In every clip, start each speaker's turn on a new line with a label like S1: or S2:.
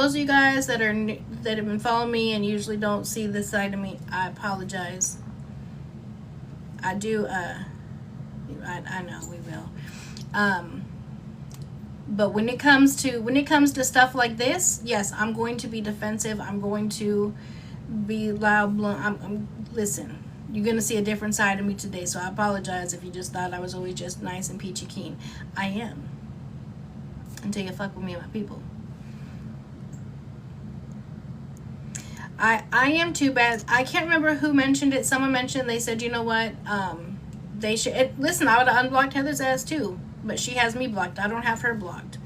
S1: those of you guys that have been following me and usually don't see this side of me, I apologize. I do, I know we will. But when it comes to stuff like this, yes, I'm going to be defensive. I'm going to be loud, blunt. Listen, you're going to see a different side of me today, so I apologize if you just thought I was always just nice and peachy keen. I am. Until you fuck with me and my people. I am too bad. I can't remember who mentioned it. Someone mentioned, they said, you know what, they should, listen, I would have unblocked Heather's ass too, but she has me blocked. I don't have her blocked.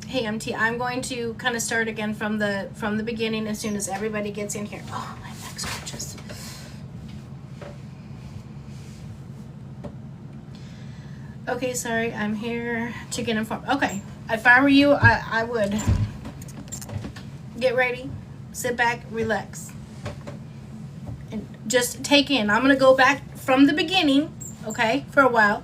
S1: Hey MT, I'm going to kind of start again from the beginning as soon as everybody gets in here. Oh, my neck scratches. Okay, sorry, I'm here to get informed. Okay, if I were you, I would get ready, sit back, relax, and just take in. I'm gonna go back from the beginning, okay, for a while,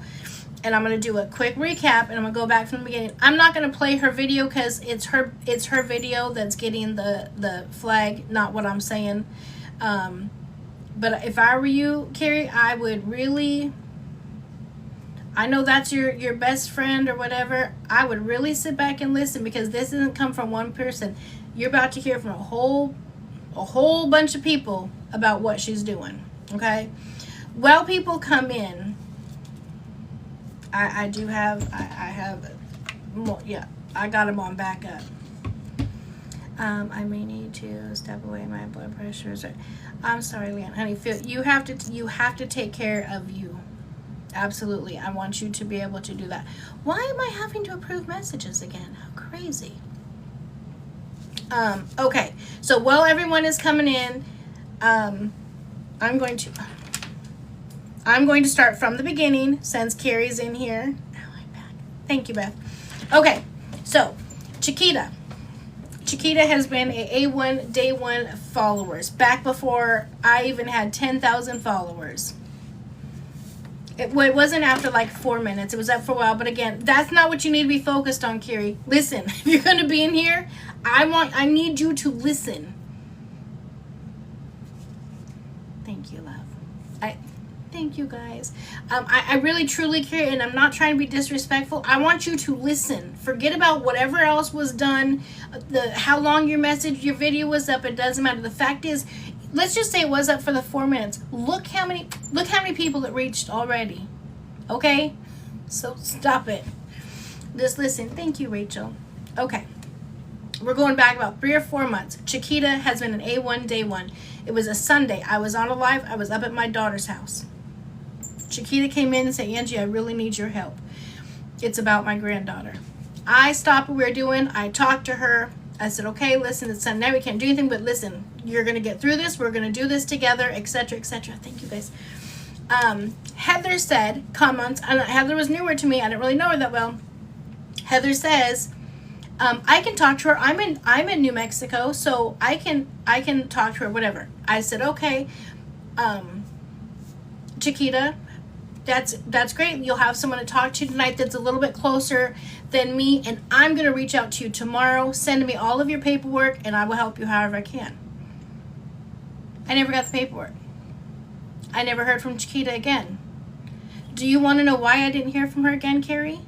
S1: and I'm gonna do a quick recap, and I'm gonna go back from the beginning. I'm not gonna play her video because it's her video that's getting the flag, not what I'm saying. But if I were you, Carrie, I would really, I know that's your best friend or whatever, I would really sit back and listen, because this doesn't come from one person. You're about to hear from a whole bunch of people about what she's doing, okay? Well, people come in. I have more, yeah, I got them on backup. I may need to step away. My blood pressure is right. I'm sorry, Leanne. Honey, you have to take care of you. Absolutely. I want you to be able to do that. Why am I having to approve messages again? How crazy. Okay, so while everyone is coming in, I'm going to start from the beginning since Carrie's in here. Oh, my back. Thank you, Beth. Okay, so Chiquita has been a A1 day one followers back before I even had 10,000 followers. It wasn't after like 4 minutes. It was up for a while. But again, that's not what you need to be focused on, Carrie. Listen, if you're going to be in here, I need you to listen. Thank you, love. Thank you, guys. I really, truly care, and I'm not trying to be disrespectful. I want you to listen. Forget about whatever else was done, how long your video was up. It doesn't matter. The fact is, let's just say it was up for the 4 minutes. Look how many people it reached already. Okay? So stop it. Just listen. Thank you, Rachel. Okay. We're going back about 3 or 4 months. Chiquita has been an A1 day one. It was a Sunday. I was on a live. I was up at my daughter's house. Chiquita came in and said, Angie, I really need your help. It's about my granddaughter. I stopped what we were doing. I talked to her. I said, okay, listen, it's Sunday. We can't do anything, but listen, you're going to get through this. We're going to do this together, etc., etc. Thank you, guys. Heather said, comments, and Heather was newer to me. I didn't really know her that well. Heather says, I can talk to her. I'm in New Mexico, so I can talk to her, whatever. I said, okay, Chiquita, that's great. You'll have someone to talk to tonight that's a little bit closer than me, and I'm going to reach out to you tomorrow. Send me all of your paperwork, and I will help you however I can. I never got the paperwork. I never heard from Chiquita again. Do you want to know why I didn't hear from her again, Carrie?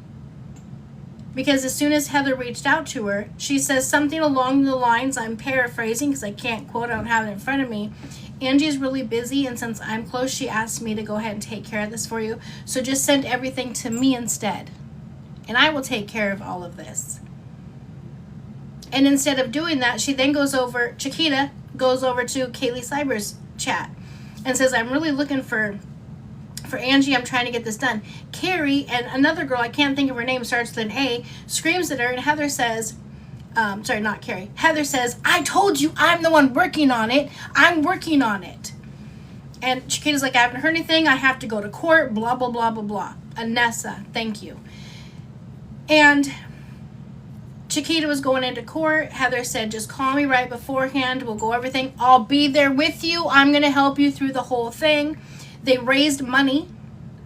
S1: Because as soon as Heather reached out to her, she says something along the lines, I'm paraphrasing because I can't quote, I don't have it in front of me. Angie's really busy, and since I'm close, she asked me to go ahead and take care of this for you. So just send everything to me instead, and I will take care of all of this. And instead of doing that, she then Chiquita goes over to Kaylee Cyber's chat and says, I'm really looking for Angie, I'm trying to get this done. Carrie and another girl, I can't think of her name, starts with an A, screams at her, and Heather says, sorry, not Carrie. Heather says, I told you I'm the one working on it. I'm working on it. And Chiquita's like, I haven't heard anything. I have to go to court, blah, blah, blah, blah, blah. Anessa, thank you. And Chiquita was going into court. Heather said, just call me right beforehand. We'll go everything. I'll be there with you. I'm going to help you through the whole thing. They raised money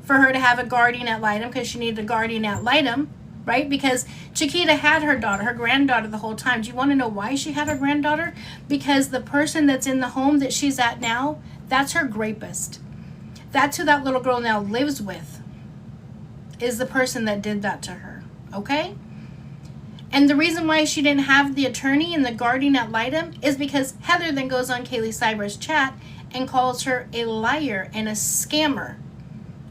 S1: for her to have a guardian ad litem because she needed a guardian ad litem. right? Because Chiquita had her daughter, her granddaughter, the whole time. Do you want to know why she had her granddaughter? Because the person that's in the home that she's at now, that's her rapist. That's who that little girl now lives with, is the person that did that to her, okay? And the reason why she didn't have the attorney and the guardian ad litem is because Heather then goes on Kaylee Cyber's chat and calls her a liar and a scammer.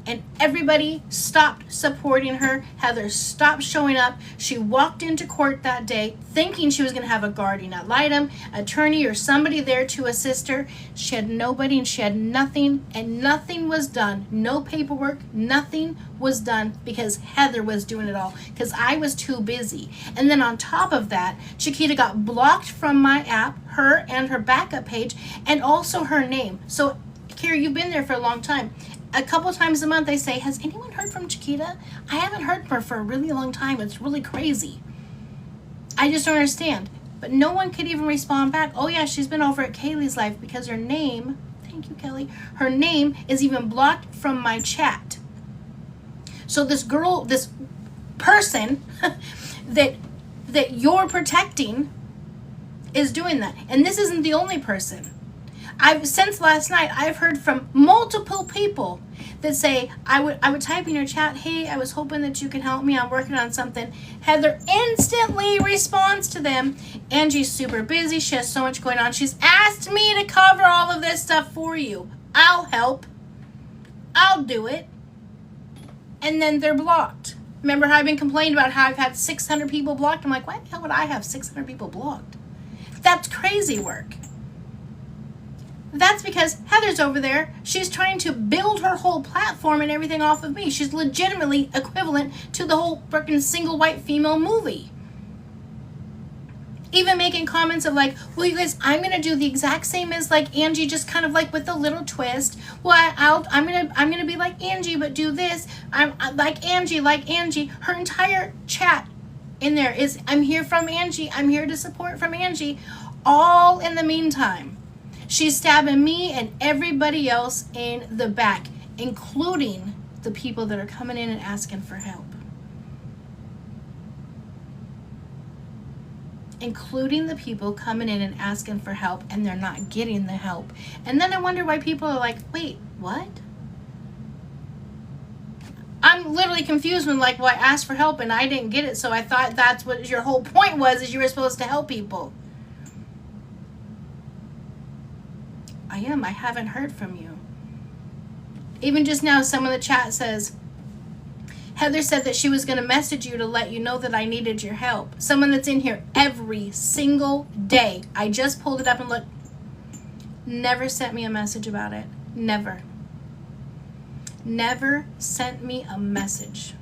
S1: And everybody stopped supporting her. Heather stopped showing up. She walked into court that day thinking she was going to have a guardian ad litem, attorney, or somebody there to assist her. She had nobody and she had nothing, and nothing was done. No paperwork, nothing was done because Heather was doing it all because I was too busy. And then on top of that, Chiquita got blocked from my app, her and her backup page, and also her name. So, Carrie, you've been there for a long time. A couple times a month they say, has anyone heard from Chiquita? I haven't heard from her for a really long time. It's really crazy. I just don't understand. But no one could even respond back. Oh yeah, she's been over at Kaylee's life because her name, thank you Kelly, her name is even blocked from my chat. So this girl, this person that you're protecting is doing that. And this isn't the only person. Since last night, I've heard from multiple people that say, I would type in your chat, hey, I was hoping that you could help me. I'm working on something. Heather instantly responds to them. Angie's super busy. She has so much going on. She's asked me to cover all of this stuff for you. I'll help. I'll do it. And then they're blocked. Remember how I've been complaining about how I've had 600 people blocked? I'm like, why the hell would I have 600 people blocked? That's crazy work. That's because Heather's over there. She's trying to build her whole platform and everything off of me. She's legitimately equivalent to the whole freaking single white female movie. Even making comments of like, well, you guys, I'm gonna do the exact same as like Angie, just kind of like with a little twist. Well, I'm gonna be like Angie, but do this. I'm like Angie. Her entire chat in there is, I'm here from Angie. I'm here to support from Angie. All in the meantime, she's stabbing me and everybody else in the back, including the people that are coming in and asking for help. Including the people coming in and asking for help, and they're not getting the help. And then I wonder why people are like, wait, what? I'm literally confused when like, well, I asked for help and I didn't get it, so I thought that's what your whole point was, is you were supposed to help people. I haven't heard from you. Even just now, someone in the chat says, Heather said that she was going to message you to let you know that I needed your help. Someone that's in here every single day. I just pulled it up and looked. Never sent me a message about it. Never. Never sent me a message.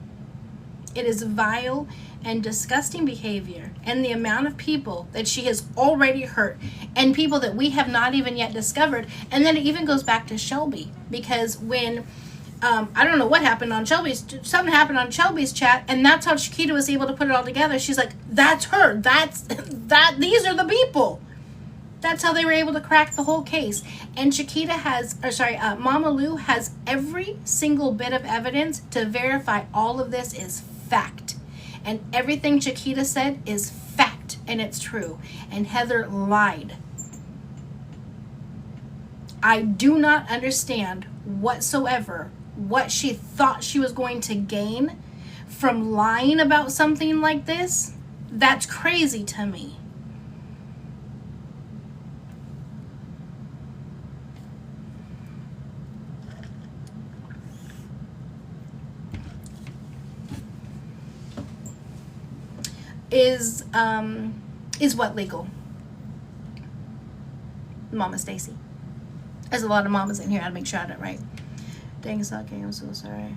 S1: It is vile and disgusting behavior, and the amount of people that she has already hurt, and people that we have not even yet discovered. And then it even goes back to Shelby, because when I don't know what happened on something happened on Shelby's chat, and that's how Chiquita was able to put it all together. She's like, that's her, these are the people. That's how they were able to crack the whole case. And Chiquita has, Mama Lou has every single bit of evidence to verify all of this is fact. And everything Chiquita said is fact, and it's true. And Heather lied. I do not understand whatsoever what she thought she was going to gain from lying about something like this. That's crazy to me. Is what legal? Mama Stacy. There's a lot of mamas in here. I gotta make sure I got it right. Dang, it's okay. I'm so sorry.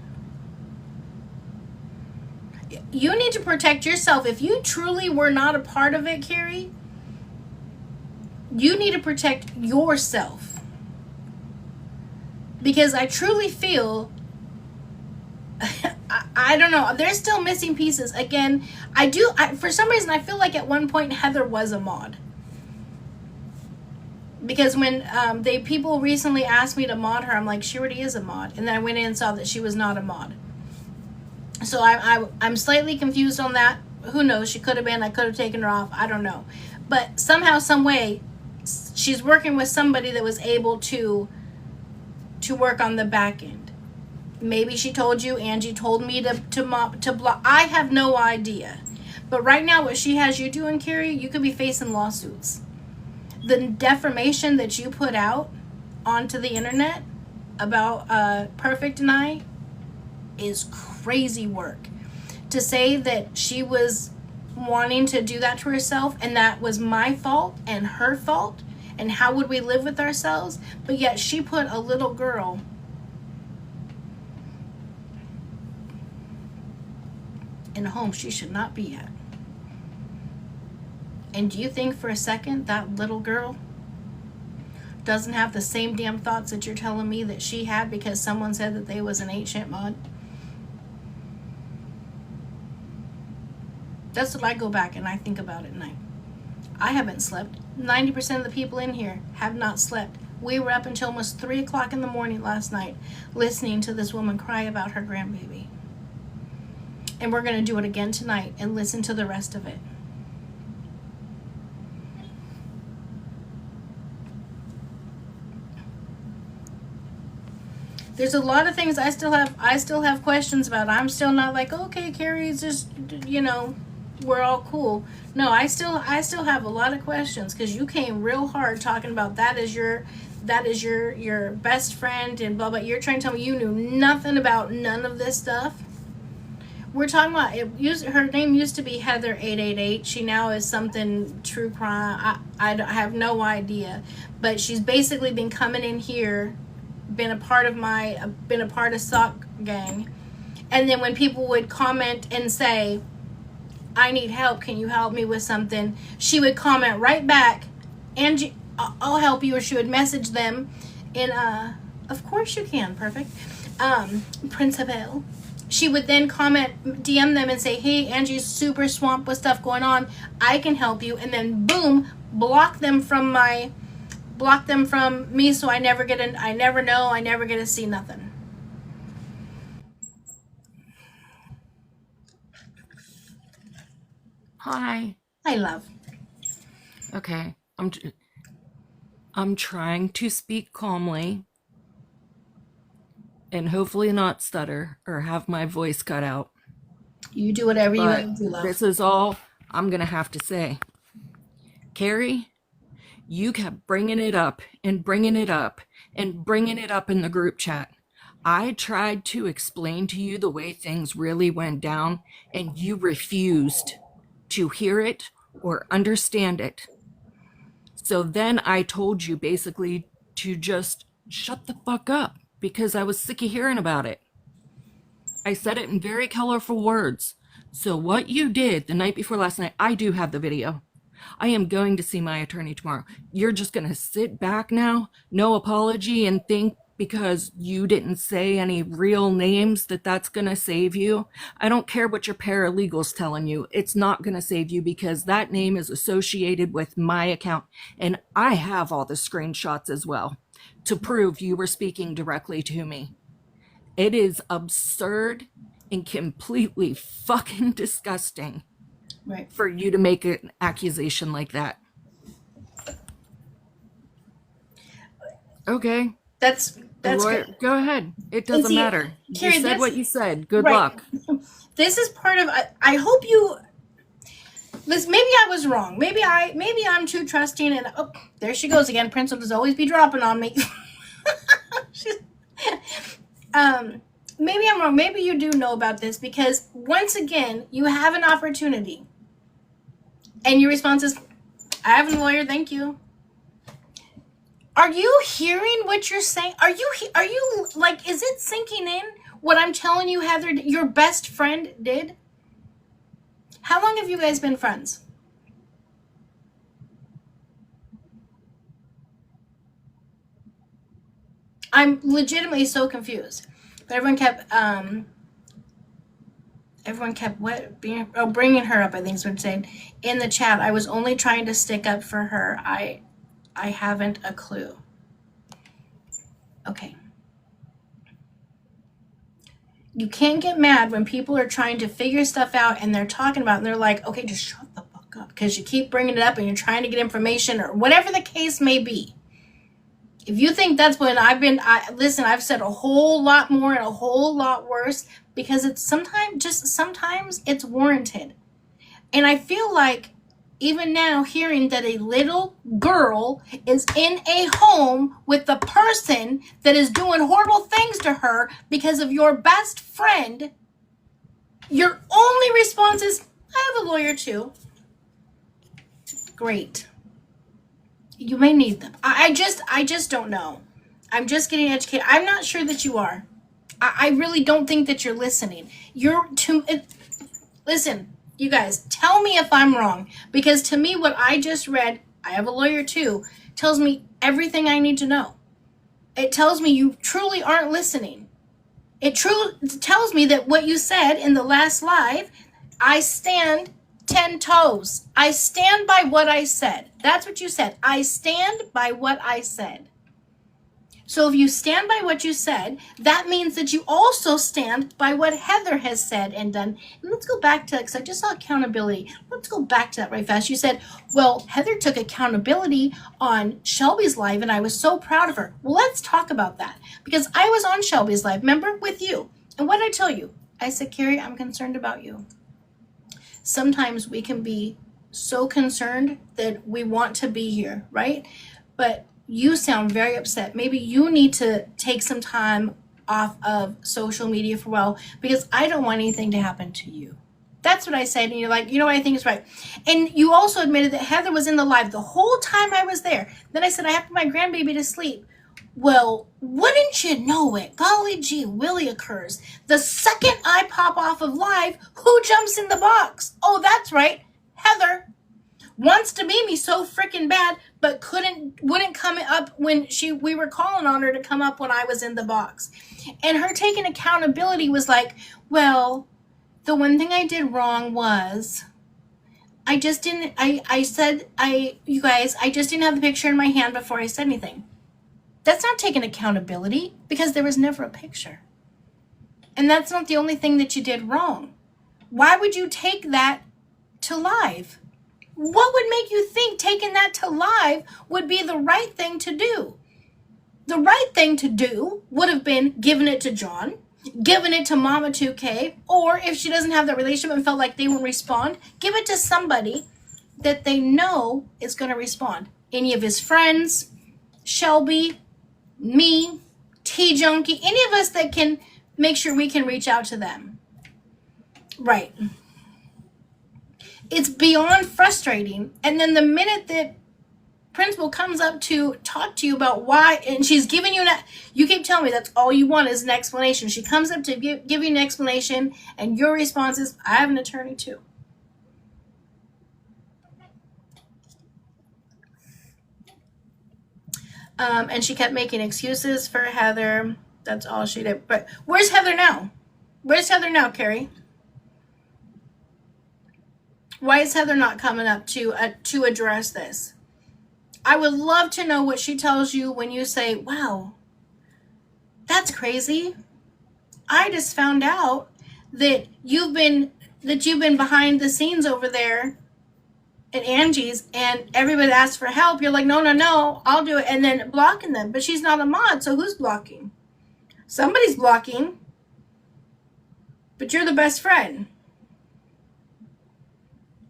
S1: You need to protect yourself. If you truly were not a part of it, Carrie, you need to protect yourself. Because I truly feel I don't know. There's still missing pieces. Again, for some reason, I feel like at one point Heather was a mod. Because when people recently asked me to mod her, I'm like, she already is a mod. And then I went in and saw that she was not a mod. So I'm slightly confused on that. Who knows? She could have been. I could have taken her off. I don't know. But somehow, some way, she's working with somebody that was able to work on the back end. Maybe she told you. Angie told me to block. I have no idea. But right now, what she has you doing, Carrie, you could be facing lawsuits. The defamation that you put out onto the internet about Perfect and I is crazy work. To say that she was wanting to do that to herself and that was my fault and her fault, and how would we live with ourselves, but yet she put a little girl in a home she should not be at. And do you think for a second that little girl doesn't have the same damn thoughts that you're telling me that she had because someone said that they was an 8 mod? That's what I go back and I think about at night. I haven't slept. 90% of the people in here have not slept. We were up until almost 3 o'clock in the morning last night listening to this woman cry about her grandbaby. And we're going to do it again tonight and listen to the rest of it. There's a lot of things I still have questions about. I'm still not like, okay, Carrie's just, we're all cool. No, I still have a lot of questions because you came real hard talking about that is your best friend and blah blah. You're trying to tell me you knew nothing about none of this stuff. We're talking about her name used to be Heather 888. She now is something true crime. I have no idea, but she's basically been coming in here, been a part of Sock Gang, and then when people would comment and say, I need help, can you help me with something, she would comment right back, Angie, I'll help you, or she would message them in of course you can, perfect, Principal. She would then comment, DM them and say, hey, Angie's super swamped with stuff going on, I can help you, and then boom, block them from me, so I never get to see nothing.
S2: Hi.
S1: I love.
S2: Okay. I'm trying to speak calmly and hopefully not stutter or have my voice cut out.
S1: You do whatever you
S2: But
S1: want to do, love.
S2: this is all I'm going to have to say. Carrie, you kept bringing it up and bringing it up and bringing it up in the group chat. I tried to explain to you the way things really went down, and you refused to hear it or understand it. So then I told you basically to just shut the fuck up because I was sick of hearing about it. I said it in very colorful words. So what you did the night before last night, I do have the video. I am going to see my attorney tomorrow. You're just going to sit back now, no apology, and think because you didn't say any real names that's going to save you. I don't care what your paralegal's telling you. It's not going to save you because that name is associated with my account. And I have all the screenshots as well to prove you were speaking directly to me. It is absurd and completely fucking disgusting.
S1: Right.
S2: For you to make an accusation like that. Okay.
S1: That's
S2: lawyer,
S1: good.
S2: Go ahead. It doesn't matter.
S1: Carrie,
S2: you said what you said. Good
S1: right.
S2: luck.
S1: This is part of. I hope you. Listen, maybe I was wrong. Maybe I'm too trusting, and oh, there she goes again. Principal does always be dropping on me. Maybe I'm wrong. Maybe you do know about this because once again, you have an opportunity, and your response is, "I have a lawyer, thank you." Are you hearing what you're saying? Are you like, is it sinking in what I'm telling you, Heather, your best friend did? How long have you guys been friends? I'm legitimately so confused. But everyone kept bringing her up, I think is what I'm saying, in the chat. I was only trying to stick up for her. I haven't a clue. Okay. You can't get mad when people are trying to figure stuff out and they're talking about it and they're like, okay, just shut the fuck up because you keep bringing it up and you're trying to get information or whatever the case may be. If you think that's when listen, I've said a whole lot more and a whole lot worse because it's sometimes it's warranted. And I feel like even now hearing that a little girl is in a home with the person that is doing horrible things to her because of your best friend, your only response is, I have a lawyer too. Great. You may need them. I just don't know. I'm just getting educated. I'm not sure that you are. I really don't think that you're listening. Listen, you guys, tell me if I'm wrong. Because to me, what I just read, I have a lawyer too, tells me everything I need to know. It tells me you truly aren't listening. It tells me that what you said in the last live, I stand 10 toes. I stand by what I said. That's what you said. I stand by what I said. So if you stand by what you said, that means that you also stand by what Heather has said and done. And let's go back to that because I just saw accountability. Let's go back to that right fast. You said, well, Heather took accountability on Shelby's live and I was so proud of her. Well, let's talk about that because I was on Shelby's live, remember, with you. And what did I tell you? I said, Carrie, I'm concerned about you. Sometimes we can be so concerned that we want to be here, right? But you sound very upset. Maybe you need to take some time off of social media for a while because I don't want anything to happen to you. That's what I said. And you're like, you know what I think is right. And you also admitted that Heather was in the live the whole time I was there. Then I said, I have to put my grandbaby to sleep. Well, wouldn't you know it? Golly gee, Willie occurs. The second I pop off of live, who jumps in the box? Oh, that's right. Heather wants to be me so freaking bad, but wouldn't come up when we were calling on her to come up when I was in the box. And her taking accountability was like, well, the one thing I did wrong was you guys, I just didn't have the picture in my hand before I said anything. That's not taking accountability because there was never a picture. And that's not the only thing that you did wrong. Why would you take that to live? What would make you think taking that to live would be the right thing to do? The right thing to do would have been giving it to John, giving it to Mama 2K, or if she doesn't have that relationship and felt like they won't respond, give it to somebody that they know is going to respond. Any of his friends, Shelby, me, T-Junkie, any of us that can make sure we can reach out to them. Right. It's beyond frustrating. And then the minute that principal comes up to talk to you about why, and she's giving you you keep telling me that's all you want is an explanation. She comes up to give you an explanation, and your response is, I have an attorney too. And she kept making excuses for Heather. That's all she did. But where's Heather now? Where's Heather now, Carrie? Why is Heather not coming up to address this? I would love to know what she tells you when you say, wow, that's crazy. I just found out that you've been behind the scenes over there at Angie's and everybody asks for help. You're like, no, I'll do it. And then blocking them. But she's not a mod, so who's blocking? Somebody's blocking. But you're the best friend.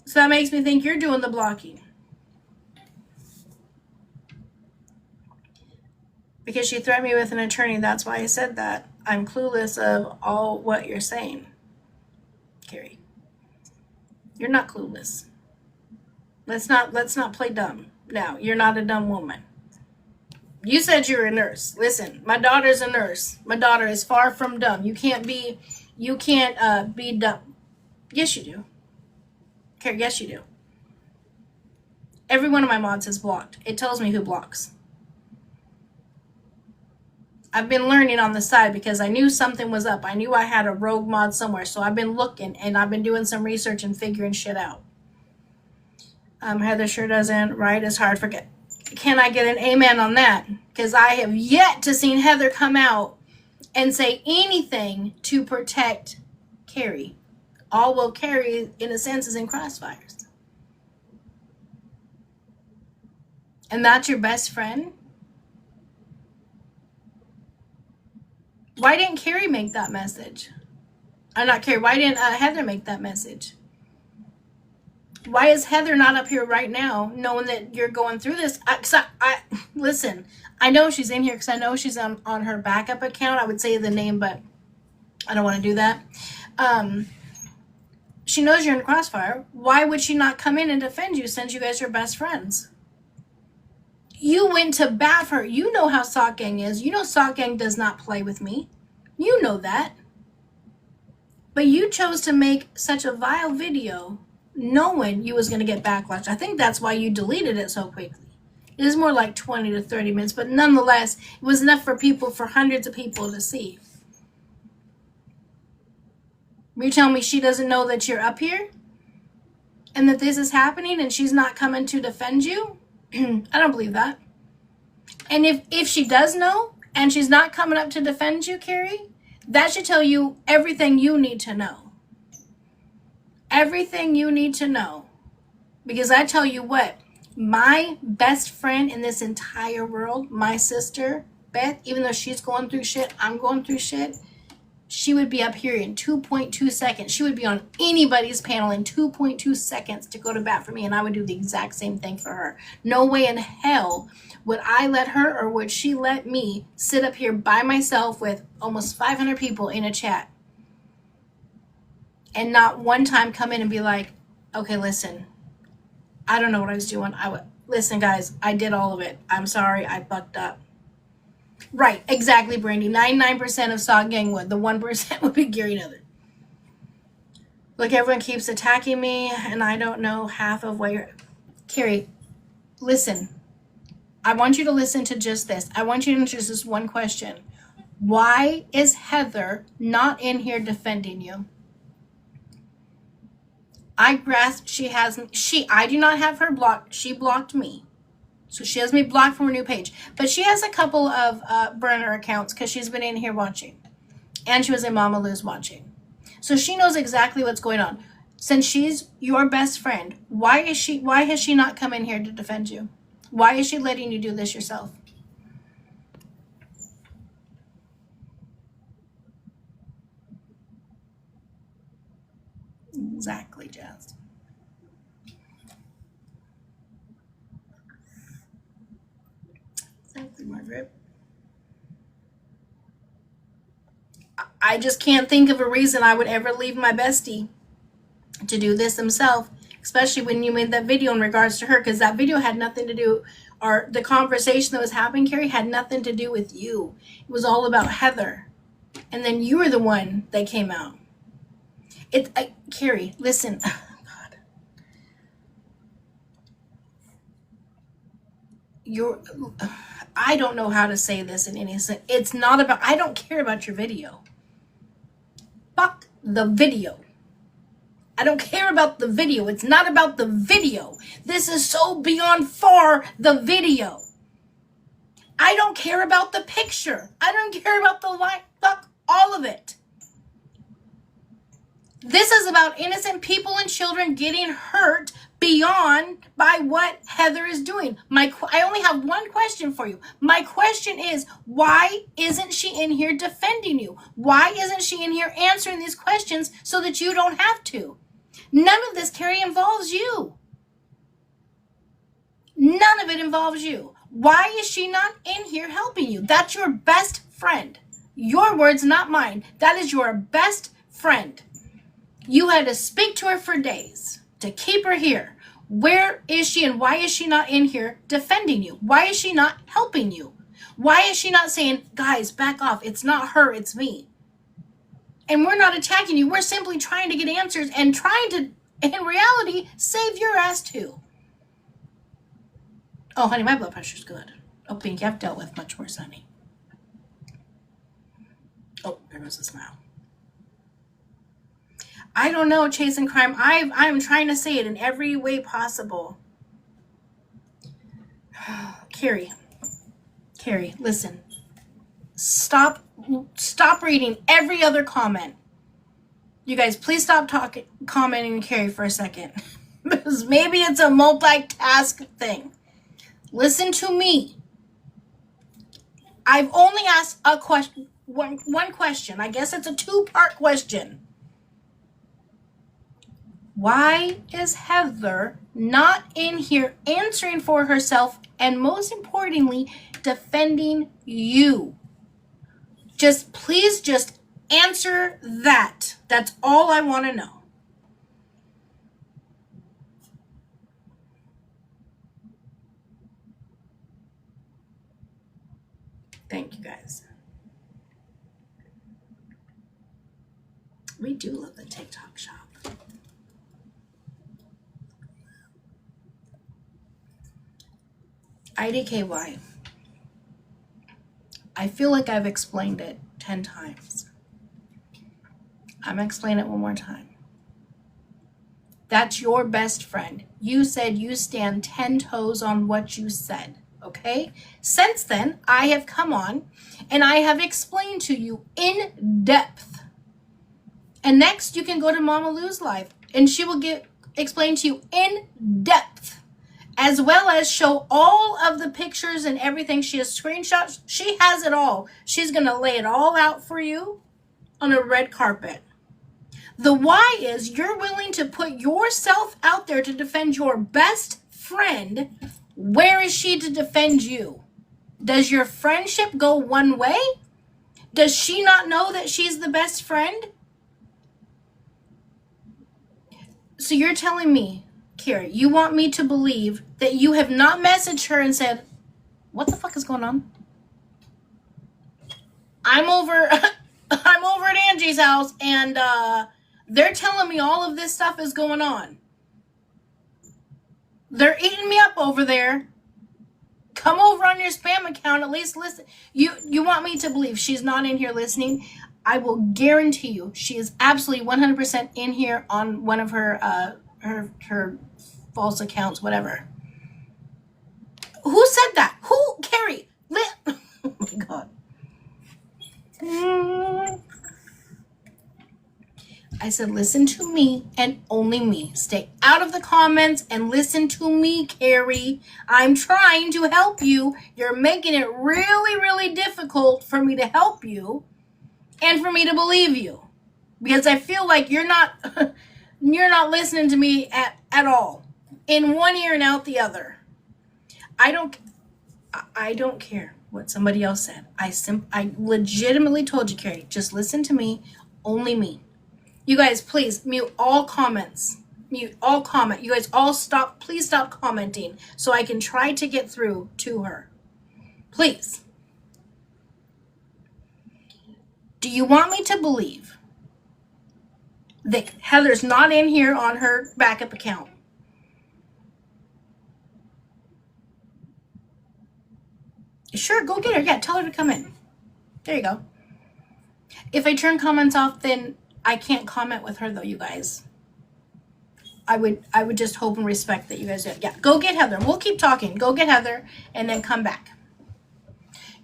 S1: So that makes me think you're doing the blocking. Because she threatened me with an attorney. That's why I said that. I'm clueless of all what you're saying, Carrie. You're not clueless. Let's not play dumb. Now, you're not a dumb woman. You said you're a nurse. Listen, my daughter's a nurse. My daughter is far from dumb. You can't be dumb. Yes, you do. Carrie, yes, you do. Every one of my mods is blocked. It tells me who blocks. I've been learning on the side because I knew something was up. I knew I had a rogue mod somewhere. So I've been looking and I've been doing some research and figuring shit out. Heather sure doesn't write as hard. Can I get an amen on that? Because I have yet to see Heather come out and say anything to protect Carrie. All well, Carrie, in a sense, is in crossfires. And that's your best friend? Why didn't Carrie make that message? Not Carrie. Why didn't Heather make that message? Why is Heather not up here right now, knowing that you're going through this? Listen. I know she's in here because I know she's on her backup account. I would say the name, but I don't want to do that. She knows you're in crossfire. Why would she not come in and defend you since you guys are best friends? You went to bat for her. You know how Sock Gang is. You know Sock Gang does not play with me. You know that. But you chose to make such a vile video knowing you was going to get backlash. I think that's why you deleted it so quickly. It is more like 20 to 30 minutes, but nonetheless, it was enough for hundreds of people to see. You're telling me she doesn't know that you're up here? And that this is happening and she's not coming to defend you? I don't believe that. And if she does know and she's not coming up to defend you, Carrie, that should tell you everything you need to know. Everything you need to know. Because I tell you what, my best friend in this entire world, my sister, Beth, even though she's going through shit, I'm going through shit, she would be up here in 2.2 seconds. She would be on anybody's panel in 2.2 seconds to go to bat for me, and I would do the exact same thing for her. No way in hell would I let her or would she let me sit up here by myself with almost 500 people in a chat and not one time come in and be like, okay, listen, I don't know what I was doing. Listen, guys, I did all of it. I'm sorry, I fucked up. Right, exactly, Brandy. 99% of Sock Gang would. The 1% would be Gary Nether. Look, everyone keeps attacking me, and I don't know half of what you're... Carrie, listen. I want you to listen to just this. I want you to answer this one question. Why is Heather not in here defending you? I grasp she hasn't... I do not have her blocked. She blocked me. So she has me blocked from her new page. But she has a couple of burner accounts because she's been in here watching. And she was in Mama Lou's watching. So she knows exactly what's going on. Since she's your best friend, why has she not come in here to defend you? Why is she letting you do this yourself? Exactly, Jazz. Exactly, Margaret. I just can't think of a reason I would ever leave my bestie to do this himself, especially when you made that video in regards to her, because that video had nothing to do, or the conversation that was happening, Carrie, had nothing to do with you. It was all about Heather. And then you were the one that came out. Carrie, listen. God. I don't know how to say this in any sense. It's not about, I don't care about your video. Fuck the video. I don't care about the video. It's not about the video. This is so beyond far the video. I don't care about the picture. I don't care about the light. Fuck all of it. This is about innocent people and children getting hurt beyond by what Heather is doing. I only have one question for you. My question is, why isn't she in here defending you? Why isn't she in here answering these questions so that you don't have to? None of this, Carrie, involves you. None of it involves you. Why is she not in here helping you? That's your best friend. Your words, not mine. That is your best friend. You had to speak to her for days to keep her here. Where is she and why is she not in here defending you? Why is she not helping you? Why is she not saying, guys, back off. It's not her, it's me. And we're not attacking you. We're simply trying to get answers and trying to, in reality, save your ass too. Oh, honey, my blood pressure's good. Oh, Pinky, I've dealt with much worse, honey. Oh, there goes a smile. I don't know, Chasing Crime. I'm trying to say it in every way possible. Carrie, listen. stop reading every other comment. You guys, please stop commenting Carrie for a second. Because maybe it's a multitask thing. Listen to me. I've only asked a question, one question. I guess it's a 2-part question. Why is Heather not in here answering for herself and, most importantly, defending you? Please just answer that. That's all I want to know. Thank you, guys. We do love the TikTok shop. IDKY. I feel like I've explained it 10 times. I'm going to explain it one more time. That's your best friend. You said you stand 10 toes on what you said, okay? Since then, I have come on and I have explained to you in depth. And next, you can go to Mama Lou's live and she will explain to you in depth, as well as show all of the pictures and everything. She has screenshots. She has it all. She's going to lay it all out for you on a red carpet. The why is you're willing to put yourself out there to defend your best friend. Where is she to defend you? Does your friendship go one way? Does she not know that she's the best friend? So you're telling me, Carrie, you want me to believe that you have not messaged her and said, what the fuck is going on? I'm over at Angie's house and they're telling me all of this stuff is going on. They're eating me up over there. Come over on your spam account, at least listen. You want me to believe she's not in here listening? I will guarantee you she is absolutely 100% in here on one of her false accounts, whatever. Who said that? Who? Carrie. Oh my God. I said, listen to me and only me. Stay out of the comments and listen to me, Carrie. I'm trying to help you. You're making it really, really difficult for me to help you and for me to believe you. Because I feel like you're not listening to me at all. In one ear and out the other. I don't care what somebody else said. I legitimately told you, Carrie, just listen to me, only me. You guys, please mute all comments. Mute all comment. You guys all stop. Please stop commenting so I can try to get through to her. Please. Do you want me to believe that Heather's not in here on her backup account? Sure, go get her. Yeah, tell her to come in. There you go. If I turn comments off, then I can't comment with her though, you guys. I would just hope and respect that you guys do. Yeah, go get Heather. We'll keep talking. Go get Heather and then come back.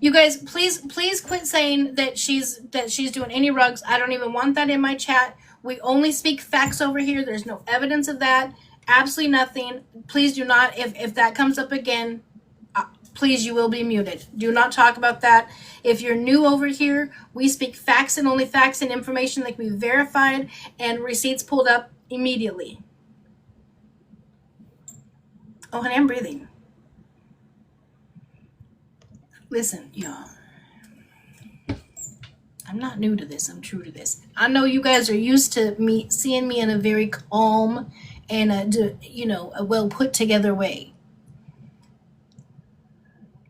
S1: You guys, please quit saying that she's doing any rugs. I don't even want that in my chat. We only speak facts over here. There's no evidence of that. Absolutely nothing. Please do not. If that comes up again, please, you will be muted. Do not talk about that. If you're new over here, we speak facts and only facts and information that can be verified and receipts pulled up immediately. Oh, honey, I'm breathing. Listen, y'all. I'm not new to this. I'm true to this. I know you guys are used to me seeing me in a very calm and a well put together way.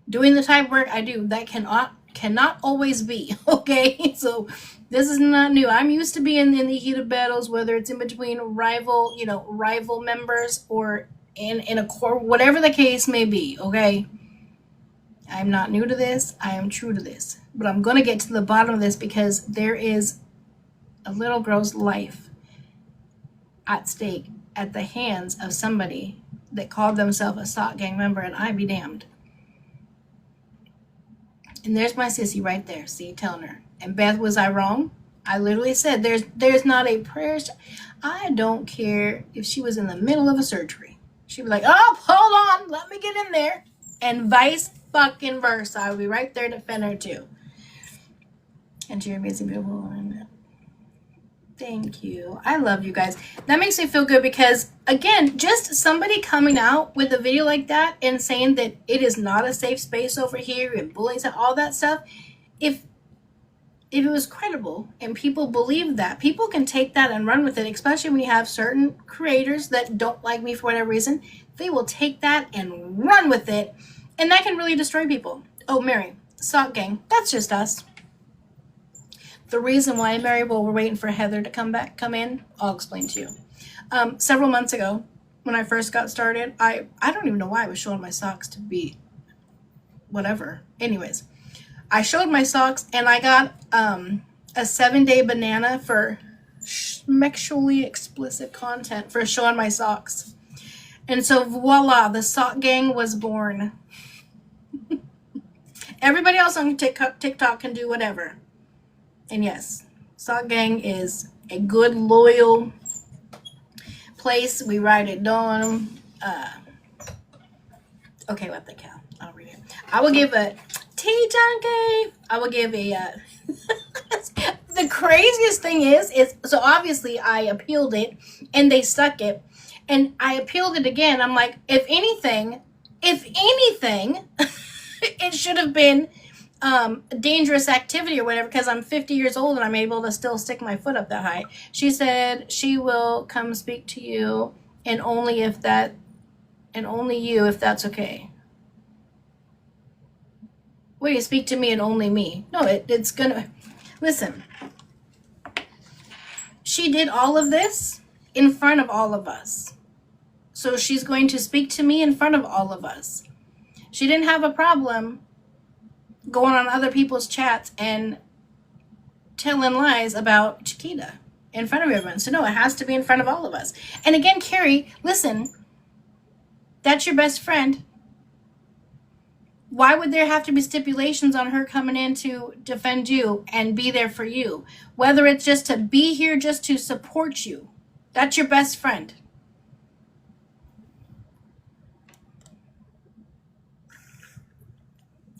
S1: Doing the type of work I do, that cannot always be, okay? So this is not new. I'm used to being in the heat of battles, whether it's in between rival members or in a core, whatever the case may be, okay? I'm not new to this. I am true to this. But I'm going to get to the bottom of this because there is a little girl's life at stake at the hands of somebody that called themselves a SOC gang member, and I be damned. And there's my sissy right there. See, telling her. And Beth, was I wrong? I literally said there's not a prayer. I don't care if she was in the middle of a surgery. She'd be like, oh, hold on, let me get in there. And vice fucking versa. I would be right there to defend her too. And you're amazing, beautiful. Thank you. I love you guys. That makes me feel good because, again, just somebody coming out with a video like that and saying that it is not a safe space over here and bullying and all that stuff, if it was credible and people believe that, people can take that and run with it, especially when you have certain creators that don't like me for whatever reason. They will take that and run with it, and that can really destroy people. Oh, Mary, Sock Gang, that's just us. The reason why, Mary, well, we're waiting for Heather to come in, I'll explain to you. Several months ago, when I first got started, I don't even know why I was showing my socks to be whatever. Anyways, I showed my socks, and I got a 7-day banana for sexually explicit content for showing my socks. And so, voila, the Sock Gang was born. Everybody else on TikTok can do whatever. And yes, Sock Gang is a good, loyal place. We ride it down. Okay, what the cow? I'll read it. I will give a T-Junkie. I will give a... The craziest thing is so obviously I appealed it and they stuck it. And I appealed it again. I'm like, if anything, it should have been dangerous activity or whatever, because I'm 50 years old and I'm able to still stick my foot up that high. She said she will come speak to you and only you if that's okay. Will you speak to me and only me? No, it's gonna... Listen. She did all of this in front of all of us. So she's going to speak to me in front of all of us. She didn't have a problem going on other people's chats and telling lies about Chiquita in front of everyone. So no, it has to be in front of all of us. And again, Carrie, listen, that's your best friend. Why would there have to be stipulations on her coming in to defend you and be there for you? Whether it's just to be here just to support you. That's your best friend.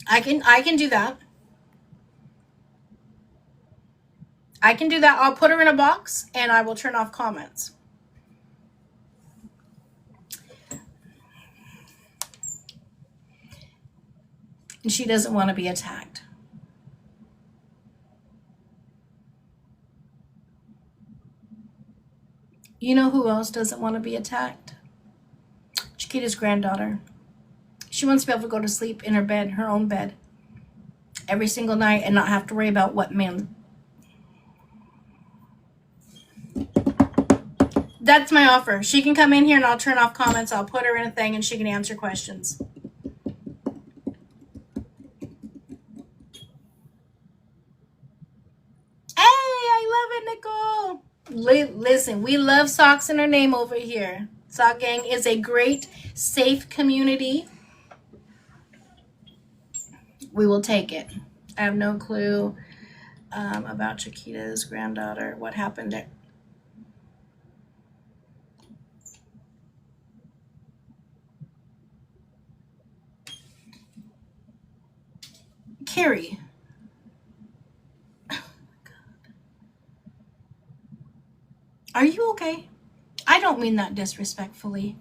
S1: I can do that. I can do that. I'll put her in a box and I will turn off comments. And she doesn't want to be attacked. You know who else doesn't want to be attacked? Chiquita's granddaughter. She wants to be able to go to sleep in her bed, her own bed, every single night and not have to worry about what man. That's my offer. She can come in here and I'll turn off comments. I'll put her in a thing and she can answer questions. Hey, I love it, Nicole. Listen, we love Socks in her name over here. Sock Gang is a great, safe community. We will take it. I have no clue about Chiquita's granddaughter. What happened there? Carrie. Oh my God. Are you okay? I don't mean that disrespectfully.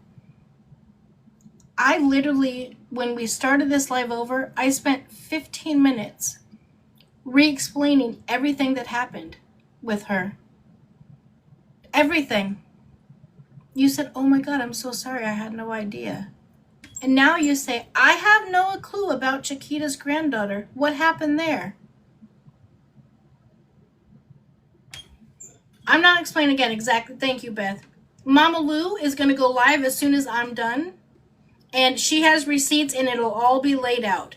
S1: I literally, when we started this live over, I spent 15 minutes re-explaining everything that happened with her. Everything. You said, oh my God, I'm so sorry, I had no idea. And now you say, I have no clue about Chiquita's granddaughter. What happened there? I'm not explaining again exactly. Thank you, Beth. Mama Lou is going to go live as soon as I'm done. And she has receipts and it'll all be laid out.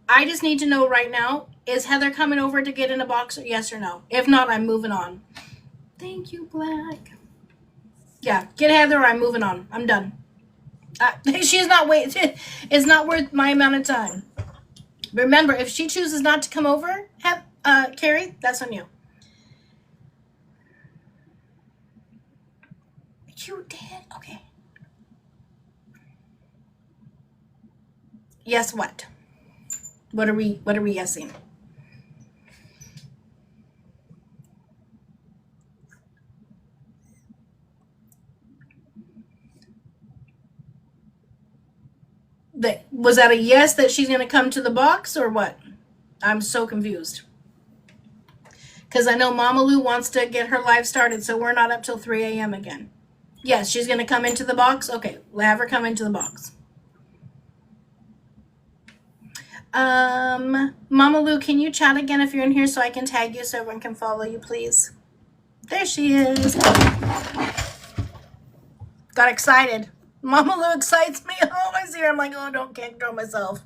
S1: I just need to know right now, is Heather coming over to get in a box? Yes or no? If not, I'm moving on. Thank you, Black. Yeah, get Heather or I'm moving on. I'm done. She's not waiting. It's not worth my amount of time. Remember, if she chooses not to come over, Carrie, that's on you. You did? Okay. Yes, what? What are we guessing? Was that a yes that she's going to come to the box or what? I'm so confused. Because I know Mama Lou wants to get her live started, so we're not up till 3 a.m. again. Yes, she's going to come into the box. Okay, we'll have her come into the box. Mama Lou, can you chat again if you're in here so I can tag you so everyone can follow you, please? There she is. Got excited. Mama Lou excites me. Oh, I see her. I'm like, oh, can't control myself.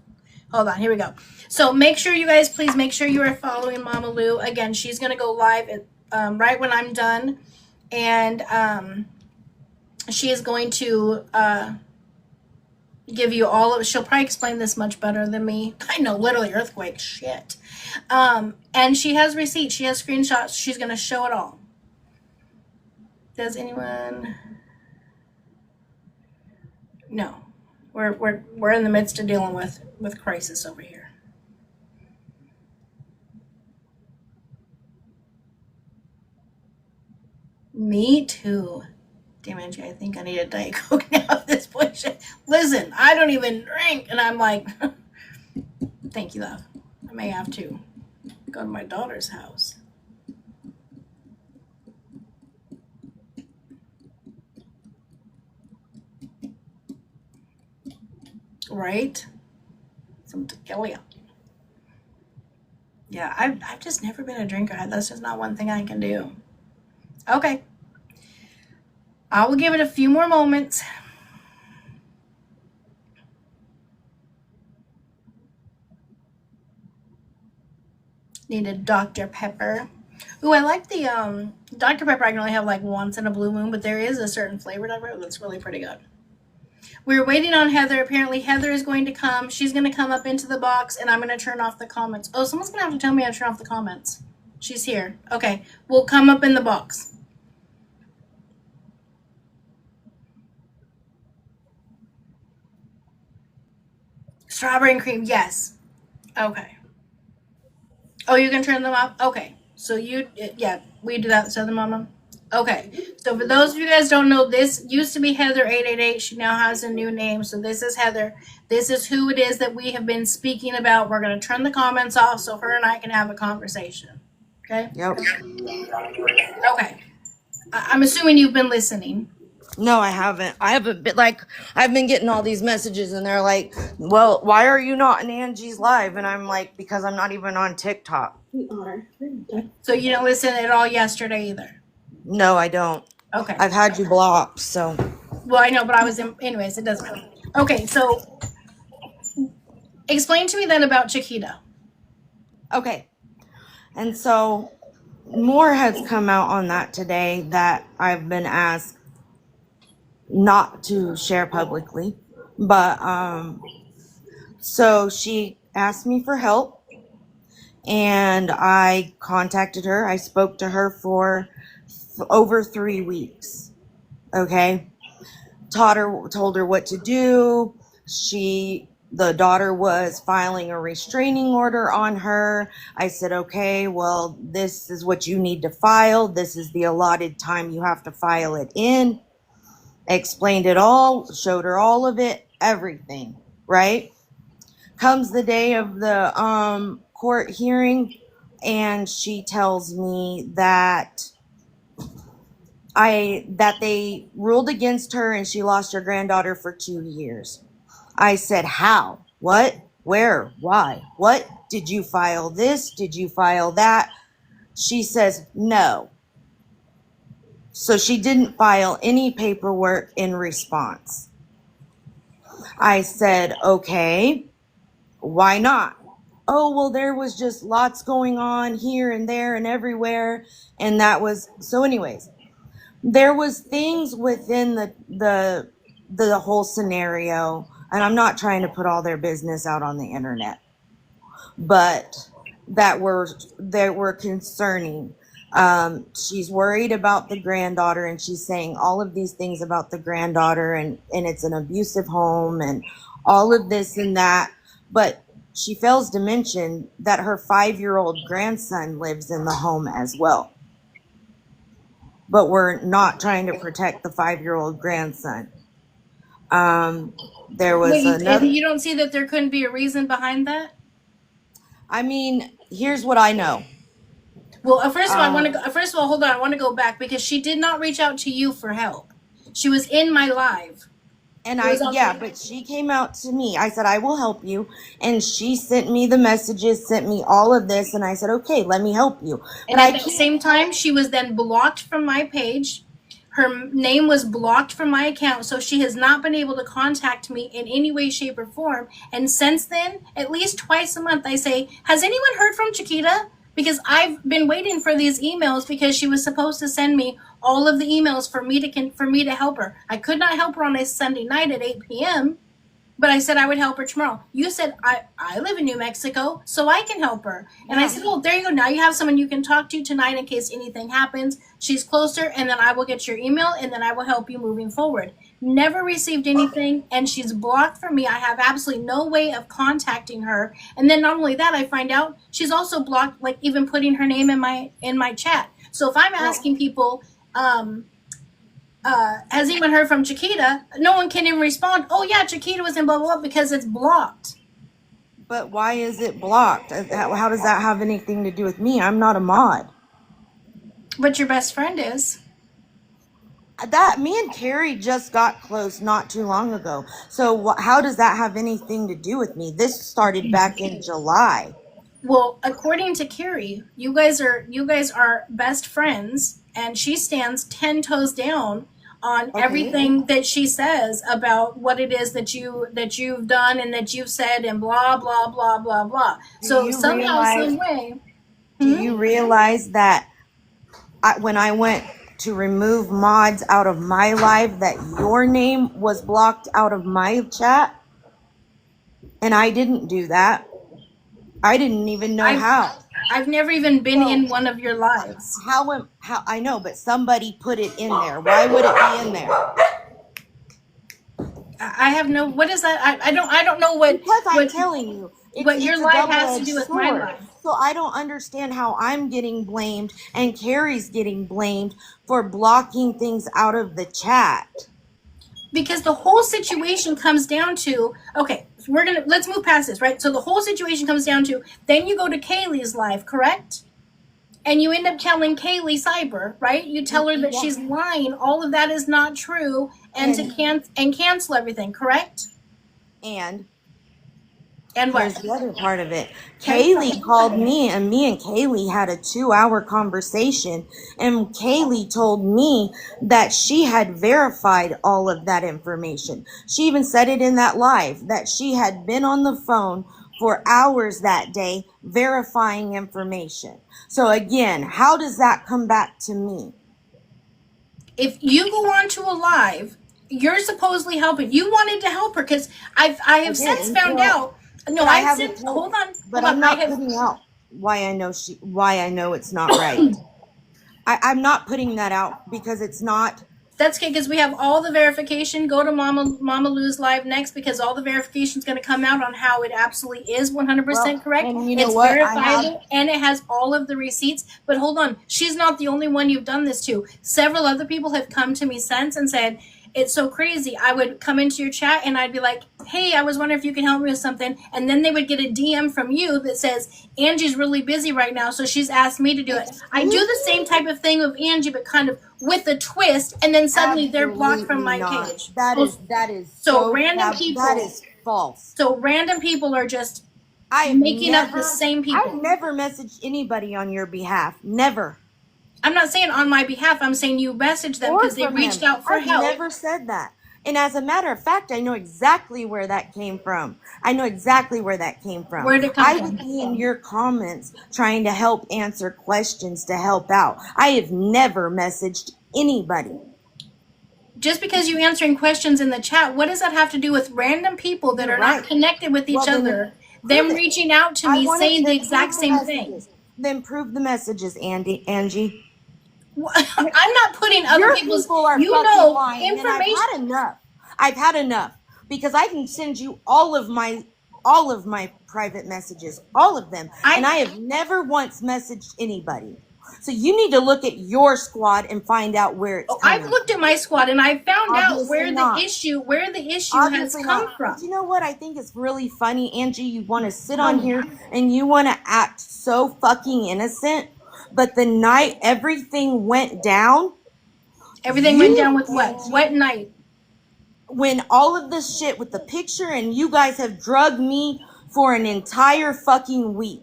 S1: Hold on, here we go. So make sure you guys, please make sure you are following Mama Lou. Again, she's going to go live at, right when I'm done. And she is going to give you all of, she'll probably explain this much better than me. I know, literally earthquake, shit. And she has receipts, she has screenshots, she's going to show it all. Does anyone? No. We're in the midst of dealing with crisis over here. Me too. Damn, Angie, I think I need a Diet Coke now at this point. Listen, I don't even drink. And I'm like, thank you, love. I may have to go to my daughter's house. Right? Some tequila. Yeah, I've just never been a drinker. That's just not one thing I can do. Okay. I will give it a few more moments. Need a Dr. Pepper. Ooh, I like the Dr. Pepper. I can only have like once in a blue moon, but there is a certain flavor that's really pretty good. We're waiting on Heather. Apparently Heather is going to come. She's going to come up into the box, and I'm going to turn off the comments. Oh, someone's going to have to tell me how to turn off the comments. She's here. Okay, we'll come up in the box. Strawberry and cream, yes. Okay. Oh, you can turn them off? Okay. So yeah, we do that, Southern Mama. Okay. So for those of you guys don't know, this used to be Heather 888. She now has a new name. So this is Heather. This is who it is that we have been speaking about. We're going to turn the comments off so her and I can have a conversation. Okay?
S3: Yep.
S1: Okay. I'm assuming you've been listening.
S3: No, I haven't. I haven't been I've been getting all these messages and they're like, well, why are you not in Angie's live? And I'm like, because I'm not even on TikTok.
S1: So you didn't listen at all yesterday either?
S3: No, I don't.
S1: Okay.
S3: I've had you blocked, so.
S1: Well, I know, but I was in, anyways, it doesn't matter. Okay, so explain to me then about Chiquita.
S3: Okay. And so more has come out on that today that I've been asked not to share publicly. But so she asked me for help and I contacted her. I spoke to her for over 3 weeks. Okay. Told her what to do. The daughter was filing a restraining order on her. I said, okay, well, this is what you need to file. This is the allotted time you have to file it in. Explained it all, showed her all of it, everything, right? Comes the day of the court hearing, and she tells me that they ruled against her and she lost her granddaughter for 2 years. I said, how? What? Where? Why? What? Did you file this? Did you file that? She says, no. So she didn't file any paperwork in response. I said, okay, why not? Oh, well, there was just lots going on here and there and everywhere. And that was, so anyways, there was things within the whole scenario, and I'm not trying to put all their business out on the internet, but that were concerning. She's worried about the granddaughter, and she's saying all of these things about the granddaughter, and it's an abusive home and all of this and that. But she fails to mention that her 5-year-old grandson lives in the home as well. But we're not trying to protect the 5-year-old grandson. There was
S1: Wait,
S3: another.
S1: you don't see that there couldn't be a reason behind that?
S3: I mean, here's what I know.
S1: Well, first of all, first of all, hold on. I want to go back because she did not reach out to you for help. She was in my live.
S3: And
S1: It was on
S3: yeah,
S1: the-
S3: but she came out to me. I said, I will help you. And she sent me the messages, sent me all of this. And I said, okay, let me help you.
S1: And
S3: But
S1: at the same time, she was then blocked from my page. Her name was blocked from my account, so she has not been able to contact me in any way, shape, or form. And since then, at least twice a month, I say, has anyone heard from Chiquita? Because I've been waiting for these emails because she was supposed to send me all of the emails for me to help her. I could not help her on a Sunday night at 8 p.m., but I said I would help her tomorrow. You said, I live in New Mexico, so I can help her. And I said, well, there you go. Now you have someone you can talk to tonight in case anything happens. She's closer, and then I will get your email, and then I will help you moving forward. Never received anything, and she's blocked from me. I have absolutely no way of contacting her. And then not only that, I find out she's also blocked, like even putting her name in my chat. So if I'm asking people, has anyone heard from Chiquita? No one can even respond. Oh yeah, Chiquita was in blah blah blah because it's blocked.
S3: But why is it blocked? How does that have anything to do with me? I'm not a mod.
S1: But your best friend is.
S3: That me and Carrie just got close not too long ago. So how does that have anything to do with me? This started back in July.
S1: Well, according to Carrie, you guys are best friends, and she stands 10 toes down on everything that she says about what it is that you've done and that you've said and blah blah blah blah blah. So somehow, some way.
S3: Do you realize that when I went to remove mods out of my live, that your name was blocked out of my chat? And I didn't do that. I didn't even know how.
S1: I've never even been in one of your lives.
S3: How I know, but somebody put it in there. Why would it be in there?
S1: I have no. What is that? I don't know what.
S3: Because I'm telling you,
S1: what your
S3: a
S1: life has to do
S3: double-edged
S1: with my
S3: sword.
S1: life.
S3: So I don't understand how I'm getting blamed and Carrie's getting blamed for blocking things out of the chat.
S1: Because the whole situation comes down to, okay, let's move past this, right? So the whole situation comes down to, then you go to Kaylee's live, correct? And you end up telling Kaylee cyber, right? You tell her that she's lying, all of that is not true, and cancel everything, correct?
S3: And
S1: what?
S3: here's the other part of it. Kaylee called me, and me and Kaylee had a 2-hour conversation, and Kaylee told me that she had verified all of that information. She even said it in that live, that she had been on the phone for hours that day verifying information. So again, how does that come back to me?
S1: If you go on to a live, you're supposedly helping. You wanted to help her because I have since found out. No, I said, hold on.
S3: But I'm not putting out why I know it's not right. I'm not putting that out because it's not.
S1: That's okay, because we have all the verification. Go to Mama Lou's live next because all the verification is going to come out on how it absolutely is 100% correct.
S3: And you know
S1: it's
S3: what?
S1: verifiable and it has all of the receipts. But hold on, she's not the only one you've done this to. Several other people have come to me since and said, it's so crazy. I would come into your chat and I'd be like, hey, I was wondering if you can help me with something. And then they would get a DM from you that says, Angie's really busy right now, so she's asked me to do it. I do the same type of thing with Angie, but kind of with a twist, and then suddenly they're blocked from my page.
S3: That is
S1: so random people.
S3: That is false.
S1: So random people are just
S3: making
S1: up the same people.
S3: I've never messaged anybody on your behalf. Never.
S1: I'm not saying on my behalf. I'm saying you messaged them because they reached out for help.
S3: I've never said that. And as a matter of fact, I know exactly where that came from. Where did it come from? I would be in your comments trying to help answer questions to help out. I have never messaged anybody.
S1: Just because you're answering questions in the chat, what does that have to do with random people that are not connected with each other? them
S3: Prove it.
S1: reaching out to
S3: I
S1: me
S3: want it.
S1: saying the
S3: Then
S1: exact
S3: prove the
S1: same thing.
S3: messages. Then prove the messages, Angie.
S1: I'm not putting other
S3: Your
S1: people's,
S3: people are
S1: you
S3: fucking
S1: know,
S3: lying, and I've
S1: information.
S3: had enough. I've had enough because I can send you all of my private messages, all of them, and I have never once messaged anybody. So you need to look at your squad and find out where it's coming.
S1: I've looked at my squad and I found out
S3: Obviously
S1: where
S3: not.
S1: the issue
S3: Obviously
S1: has come
S3: not.
S1: from.
S3: But you know what I think is really funny, Angie? You want to sit on here and you want to act so fucking innocent, but the night everything went down,
S1: Everything went down with what? What night?
S3: when all of this shit with the picture and you guys have drugged me for an entire fucking week.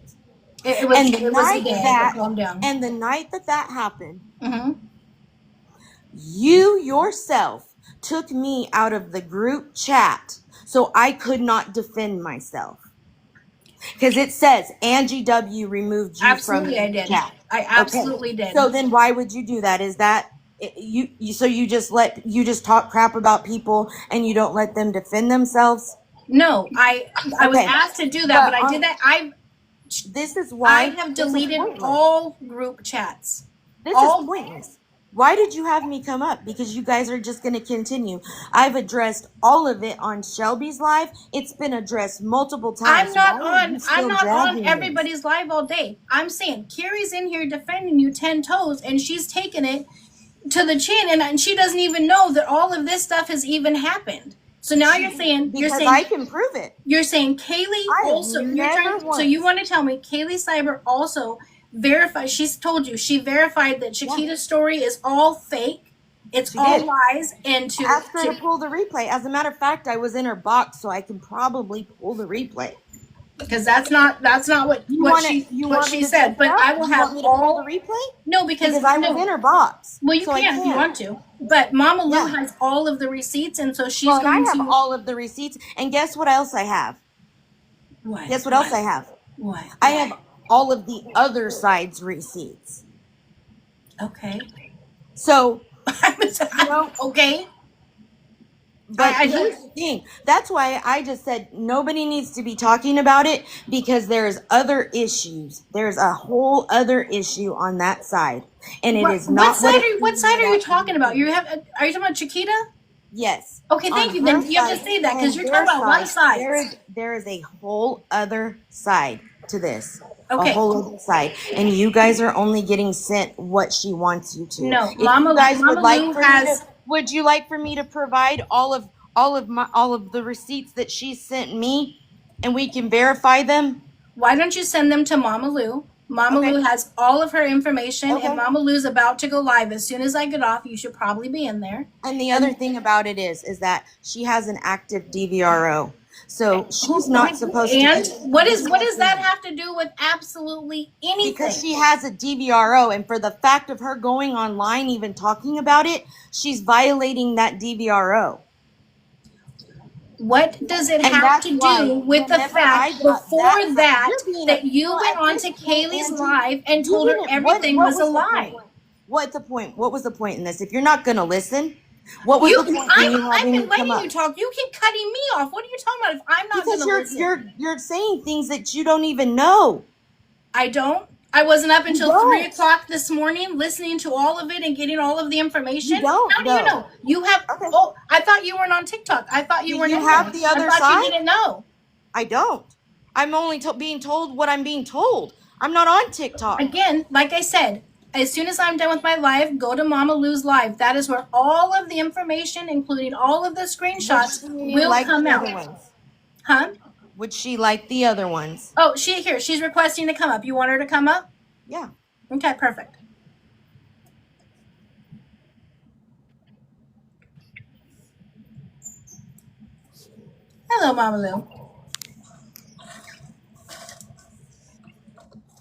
S1: It was
S3: And
S1: the
S3: the night that
S1: calm down.
S3: and the night that happened,
S1: Mm-hmm.
S3: you yourself took me out of the group chat so I could not defend myself. Because it says Angie W removed you
S1: Absolutely,
S3: from
S1: I
S3: the
S1: did.
S3: chat.
S1: I absolutely did.
S3: So then why would you do that? Is that you just talk crap about people and you don't let them defend themselves?
S1: No, I was
S3: Okay.
S1: asked to do that,
S3: But
S1: but I did that.
S3: This is why
S1: I have
S3: this is
S1: deleted
S3: pointless.
S1: all group chats.
S3: This
S1: all-
S3: is pointless. Why did you have me come up? Because you guys are just going to continue. I've addressed all of it on Shelby's live. It's been addressed multiple times.
S1: I'm not
S3: Why are you
S1: on.
S3: still
S1: I'm not
S3: dragging
S1: on
S3: this?
S1: everybody's live all day. I'm saying Carrie's in here defending you 10 toes, and she's taking it to the chin, and she doesn't even know that all of this stuff has even happened. So now you're saying
S3: I can prove it.
S1: You're saying Kaylee
S3: have
S1: also.
S3: never
S1: So you want to tell me Kaylee Cyber also verified? She's told you she verified that Chiquita's story is all fake. It's
S3: She
S1: all
S3: did.
S1: lies. And
S3: Ask her to pull the replay. As a matter of fact, I was in her box, so I can probably pull the replay.
S1: because that's not what she said. But I will have all
S3: the replay.
S1: no because
S3: I was in her box.
S1: Well, you
S3: so
S1: can if you want to. But Mama Lou
S3: Yeah.
S1: has all of the receipts, and so she's
S3: Well, and
S1: going
S3: I have
S1: to.
S3: all of the receipts. And guess what else I have?
S1: What?
S3: Guess what else I have?
S1: What?
S3: I have all of the other side's receipts.
S1: Okay.
S3: So,
S1: Okay.
S3: but
S1: I
S3: here's the thing. That's why I just said nobody needs to be talking about it because there's other issues. There's a whole other issue on that side, and it is not.
S1: What side are you talking about? Are you talking about Chiquita?
S3: Yes.
S1: Okay, thank
S3: On
S1: you. Then
S3: her
S1: you have to
S3: side
S1: say that because
S3: and
S1: you're talking
S3: their
S1: about one side.
S3: There is a whole other side to this.
S1: Okay.
S3: A whole other side. And you guys are only getting sent what she wants you to.
S1: No,
S3: If
S1: Mama
S3: you guys
S1: Mama
S3: would like
S1: Lou
S3: for
S1: has-
S3: me to, would you like for me to provide all of the receipts that she sent me and we can verify them?
S1: Why don't you send them to Mama Lou? Mama
S3: Okay.
S1: Lou has all of her information,
S3: Okay.
S1: and Mama Lou's about to go live. As soon as I get off, you should probably be in there.
S3: And the other thing about it is that she has an active DVRO. So she's not supposed to.
S1: And what does that have to do with absolutely anything?
S3: Because she has a DVRO, and for the fact of her going online, even talking about it, she's violating that DVRO.
S1: What does it
S3: And
S1: have
S3: that's
S1: to
S3: why
S1: do with the
S3: whenever I
S1: fact
S3: got
S1: before
S3: that
S1: that
S3: from- you're being
S1: that
S3: a-
S1: you
S3: well,
S1: went
S3: at
S1: on
S3: this
S1: to
S3: point,
S1: Kaylee's
S3: Angie,
S1: live and
S3: you
S1: told her
S3: didn't-
S1: everything
S3: what
S1: was a
S3: the
S1: lie?
S3: point? What's the point? What was the point in this? If you're not going to listen, what was the point in you
S1: I've
S3: having
S1: been
S3: me come
S1: letting
S3: up?
S1: you talk. You keep cutting me off. What are you talking about? If I'm not going
S3: Because
S1: to listen,
S3: you're saying things that you don't even know.
S1: I don't. I wasn't up until
S3: don't.
S1: 3 o'clock this morning listening to all of it and getting all of the information.
S3: You don't,
S1: How do you
S3: though.
S1: know? You have.
S3: Okay.
S1: Oh, I thought you weren't on TikTok. I thought you
S3: Do
S1: weren't.
S3: you
S1: in
S3: have
S1: there.
S3: the other
S1: I thought
S3: side?
S1: you didn't know.
S3: I don't. I'm only being told what I'm being told. I'm not on TikTok.
S1: Again, like I said, as soon as I'm done with my live, go to Mama Lou's live. That is where all of the information, including all of the screenshots, will
S3: like
S1: come
S3: the
S1: out.
S3: other ones?
S1: Huh?
S3: Would she like the other ones?
S1: Oh, she's requesting to come up. You want her to come up?
S3: Yeah.
S1: Okay, perfect. Hello, Mama Lou.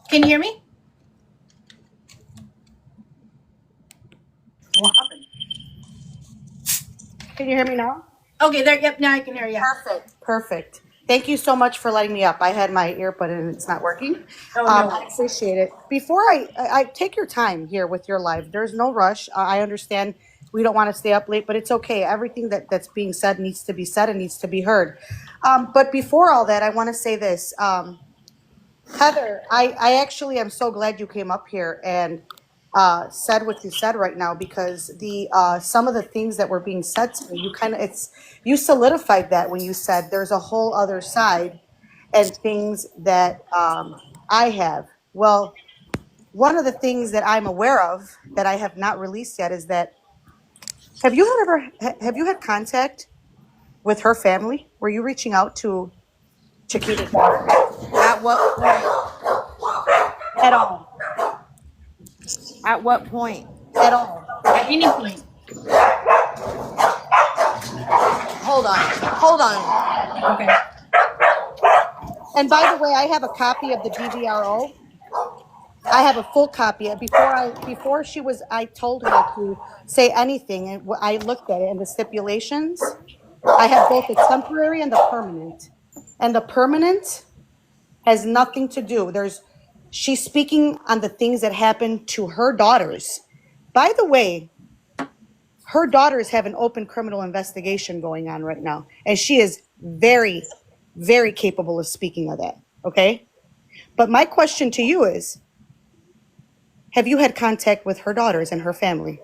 S1: Can you hear me? What happened?
S4: Can you hear me now?
S1: Okay, there. Yep, now I can hear you.
S4: Perfect. Thank you so much for letting me up. I had my earbud and it's not working.
S1: Oh, no.
S4: I appreciate it. Before I take your time here with your live. There's no rush. I understand we don't want to stay up late, but it's okay. Everything that's being said needs to be said and needs to be heard. But before all that, I want to say this. Heather, I actually am so glad you came up here and said what you said right now, because the some of the things that were being said to me, you solidified that when you said there's a whole other side and things that I have. Well, one of the things that I'm aware of that I have not released yet is that have you had contact with her family? Were you reaching out to Chiquita's daughter
S3: At what point?
S4: at all?
S3: At what point?
S4: At all?
S1: At any point.
S3: Hold on. Hold on.
S1: Okay.
S4: And by the way, I have a copy of the DVRO. I have a full copy. Before I told her to say anything, and I looked at it and the stipulations. I have both the temporary and the permanent. And the permanent has nothing to do. She's speaking on the things that happened to her daughters. By the way, her daughters have an open criminal investigation going on right now, and she is very, very capable of speaking of that. Okay? But my question to you is, have you had contact with her daughters and her family?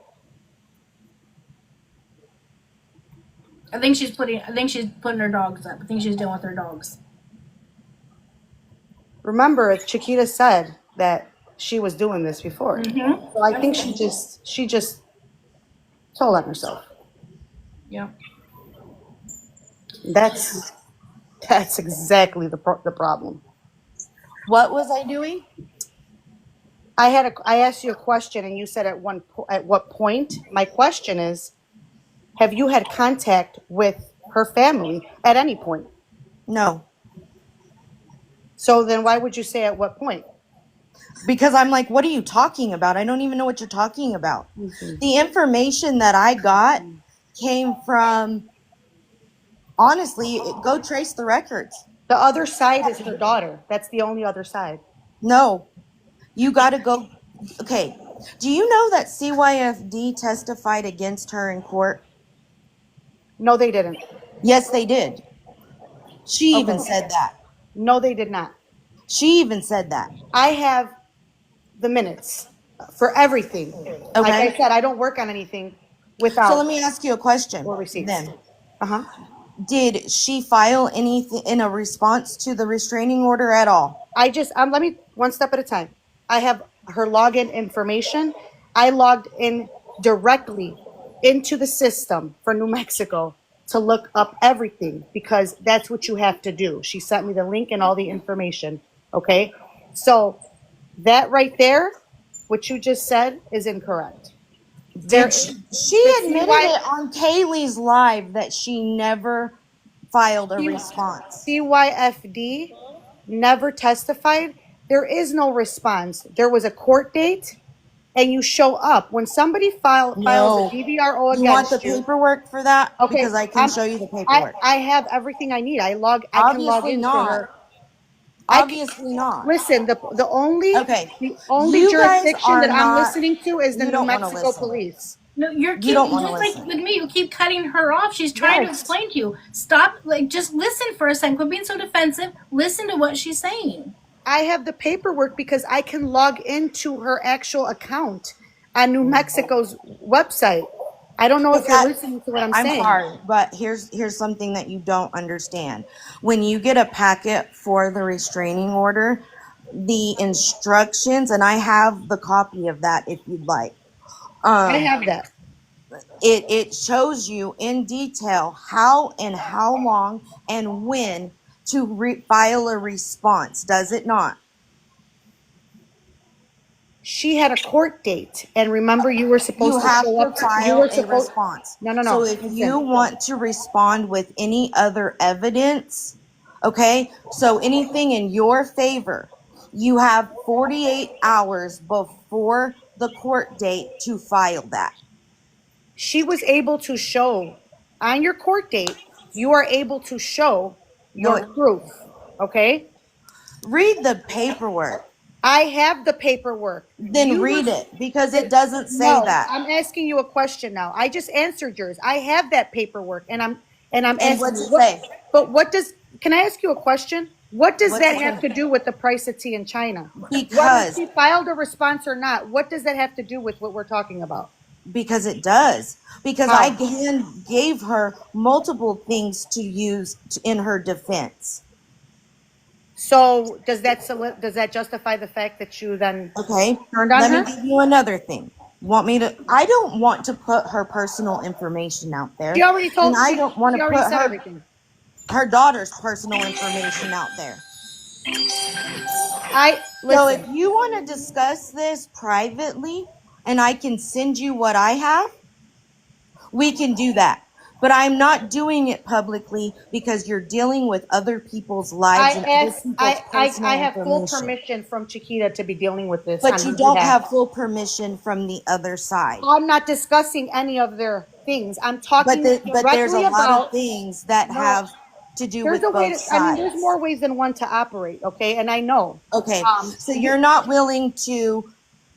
S1: I think she's putting her dogs up. I think she's dealing with her dogs.
S4: Remember, Chiquita said that she was doing this before.
S1: Mm-hmm.
S4: So I think she just told on herself.
S1: Yeah.
S4: That's exactly the problem.
S3: What was I doing?
S4: I asked you a question and you said at what point. My question is, have you had contact with her family at any point?
S3: No.
S4: So then why would you say at what point?
S3: Because I'm like, what are you talking about? I don't even know what you're talking about.
S4: Mm-hmm.
S3: The information that I got came from, honestly, go trace the records.
S4: The other side is her daughter. That's the only other side.
S3: No, you got to go. Okay. Do you know that CYFD testified against her in court?
S4: No, they didn't.
S3: Yes, they did. She even
S4: Okay.
S3: said that.
S4: No, they did not.
S3: She even said that.
S4: I have the minutes for everything. Like I said, I don't work on anything without.
S3: So let me ask you a question.
S4: Or receipts.
S3: Then,
S4: Uh-huh.
S3: did she file anything in a response to the restraining order at all?
S4: Let me one step at a time. I have her login information. I logged in directly into the system for New Mexico to look up everything because that's what you have to do. She sent me the link and all the information. Okay. So that right there, what you just said is incorrect.
S3: She admitted it on Kaylee's live that she never filed a response.
S4: CYFD never testified. There is no response. There was a court date and you show up. When somebody files a DVRO
S3: You want
S4: against
S3: the paperwork for that?
S4: Okay,
S3: Because I can show you the paperwork.
S4: I have everything I need. I can log
S3: Obviously
S4: into
S3: not.
S4: her.
S3: Obviously not.
S4: Listen, the only
S3: You guys
S4: jurisdiction
S3: are
S4: that I'm
S3: not-
S4: listening to is the
S3: you
S4: New
S3: don't wanna
S4: Mexico
S3: listen.
S4: police.
S1: No, you
S3: don't wanna
S1: just like
S3: listen.
S1: with me, you keep cutting her off. She's trying to
S4: Yes.
S1: explain to you. Stop, just listen for a second. Quit being so defensive. Listen to what she's saying.
S4: I have the paperwork because I can log into her actual account on New Mexico's website. I don't know if you're listening to what I'm saying.
S3: I'm sorry, but here's something that you don't understand. When you get a packet for the restraining order, the instructions, and I have the copy of that if you'd like.
S4: I have that.
S3: It shows you in detail how and how long and when to file a response, does it not?
S4: She had a court date, and remember, you were supposed
S3: You
S4: to
S3: have
S4: show
S3: to
S4: up.
S3: file a response.
S4: No.
S3: So if you want to respond with any other evidence, okay, so anything in your favor, you have 48 hours before the court date to file that.
S4: She was able to show on your court date, you are able to show your proof. Okay.
S3: Read the paperwork.
S4: I have the paperwork.
S3: Then
S4: You
S3: read
S4: were-
S3: it, because it doesn't say
S4: No,
S3: that.
S4: I'm asking you a question now. I just answered yours. I have that paperwork, and I'm asking
S3: what's
S4: you,
S3: it say?
S4: But what does? Can I ask you a question? What does
S3: What's
S4: that
S3: it
S4: have
S3: say?
S4: to do with the price of tea in China? Whether
S3: Because
S4: she filed a response or not, what does that have to do with what we're talking about?
S3: because it does. Because
S4: How?
S3: I gave her multiple things to use in her defense.
S4: So does that justify the fact that you then
S3: Okay,
S4: turned on
S3: let
S4: her?
S3: me give you another thing. Want me to? I don't want to put her personal information out there,
S4: She already told.
S3: and I
S4: She,
S3: don't want
S4: she
S3: to
S4: already
S3: put
S4: said everything.
S3: her daughter's personal information out there.
S4: I
S3: So if
S4: listen.
S3: you want to discuss this privately, and I can send you what I have, we can do that. But I'm not doing it publicly, because you're dealing with other people's lives and other people's personal
S4: I have full
S3: information.
S4: permission from Chiquita to be dealing with this
S3: But
S4: on
S3: you
S4: her
S3: don't
S4: behalf.
S3: have full permission from the other side.
S4: I'm not discussing any of their things. I'm talking
S3: But there's a
S4: directly
S3: lot of
S4: about.
S3: things that
S4: No,
S3: have to do
S4: there's
S3: with
S4: a way
S3: both
S4: to. I mean, there's
S3: sides.
S4: more ways than one to operate. Okay, and I know.
S3: Okay, so you're not willing to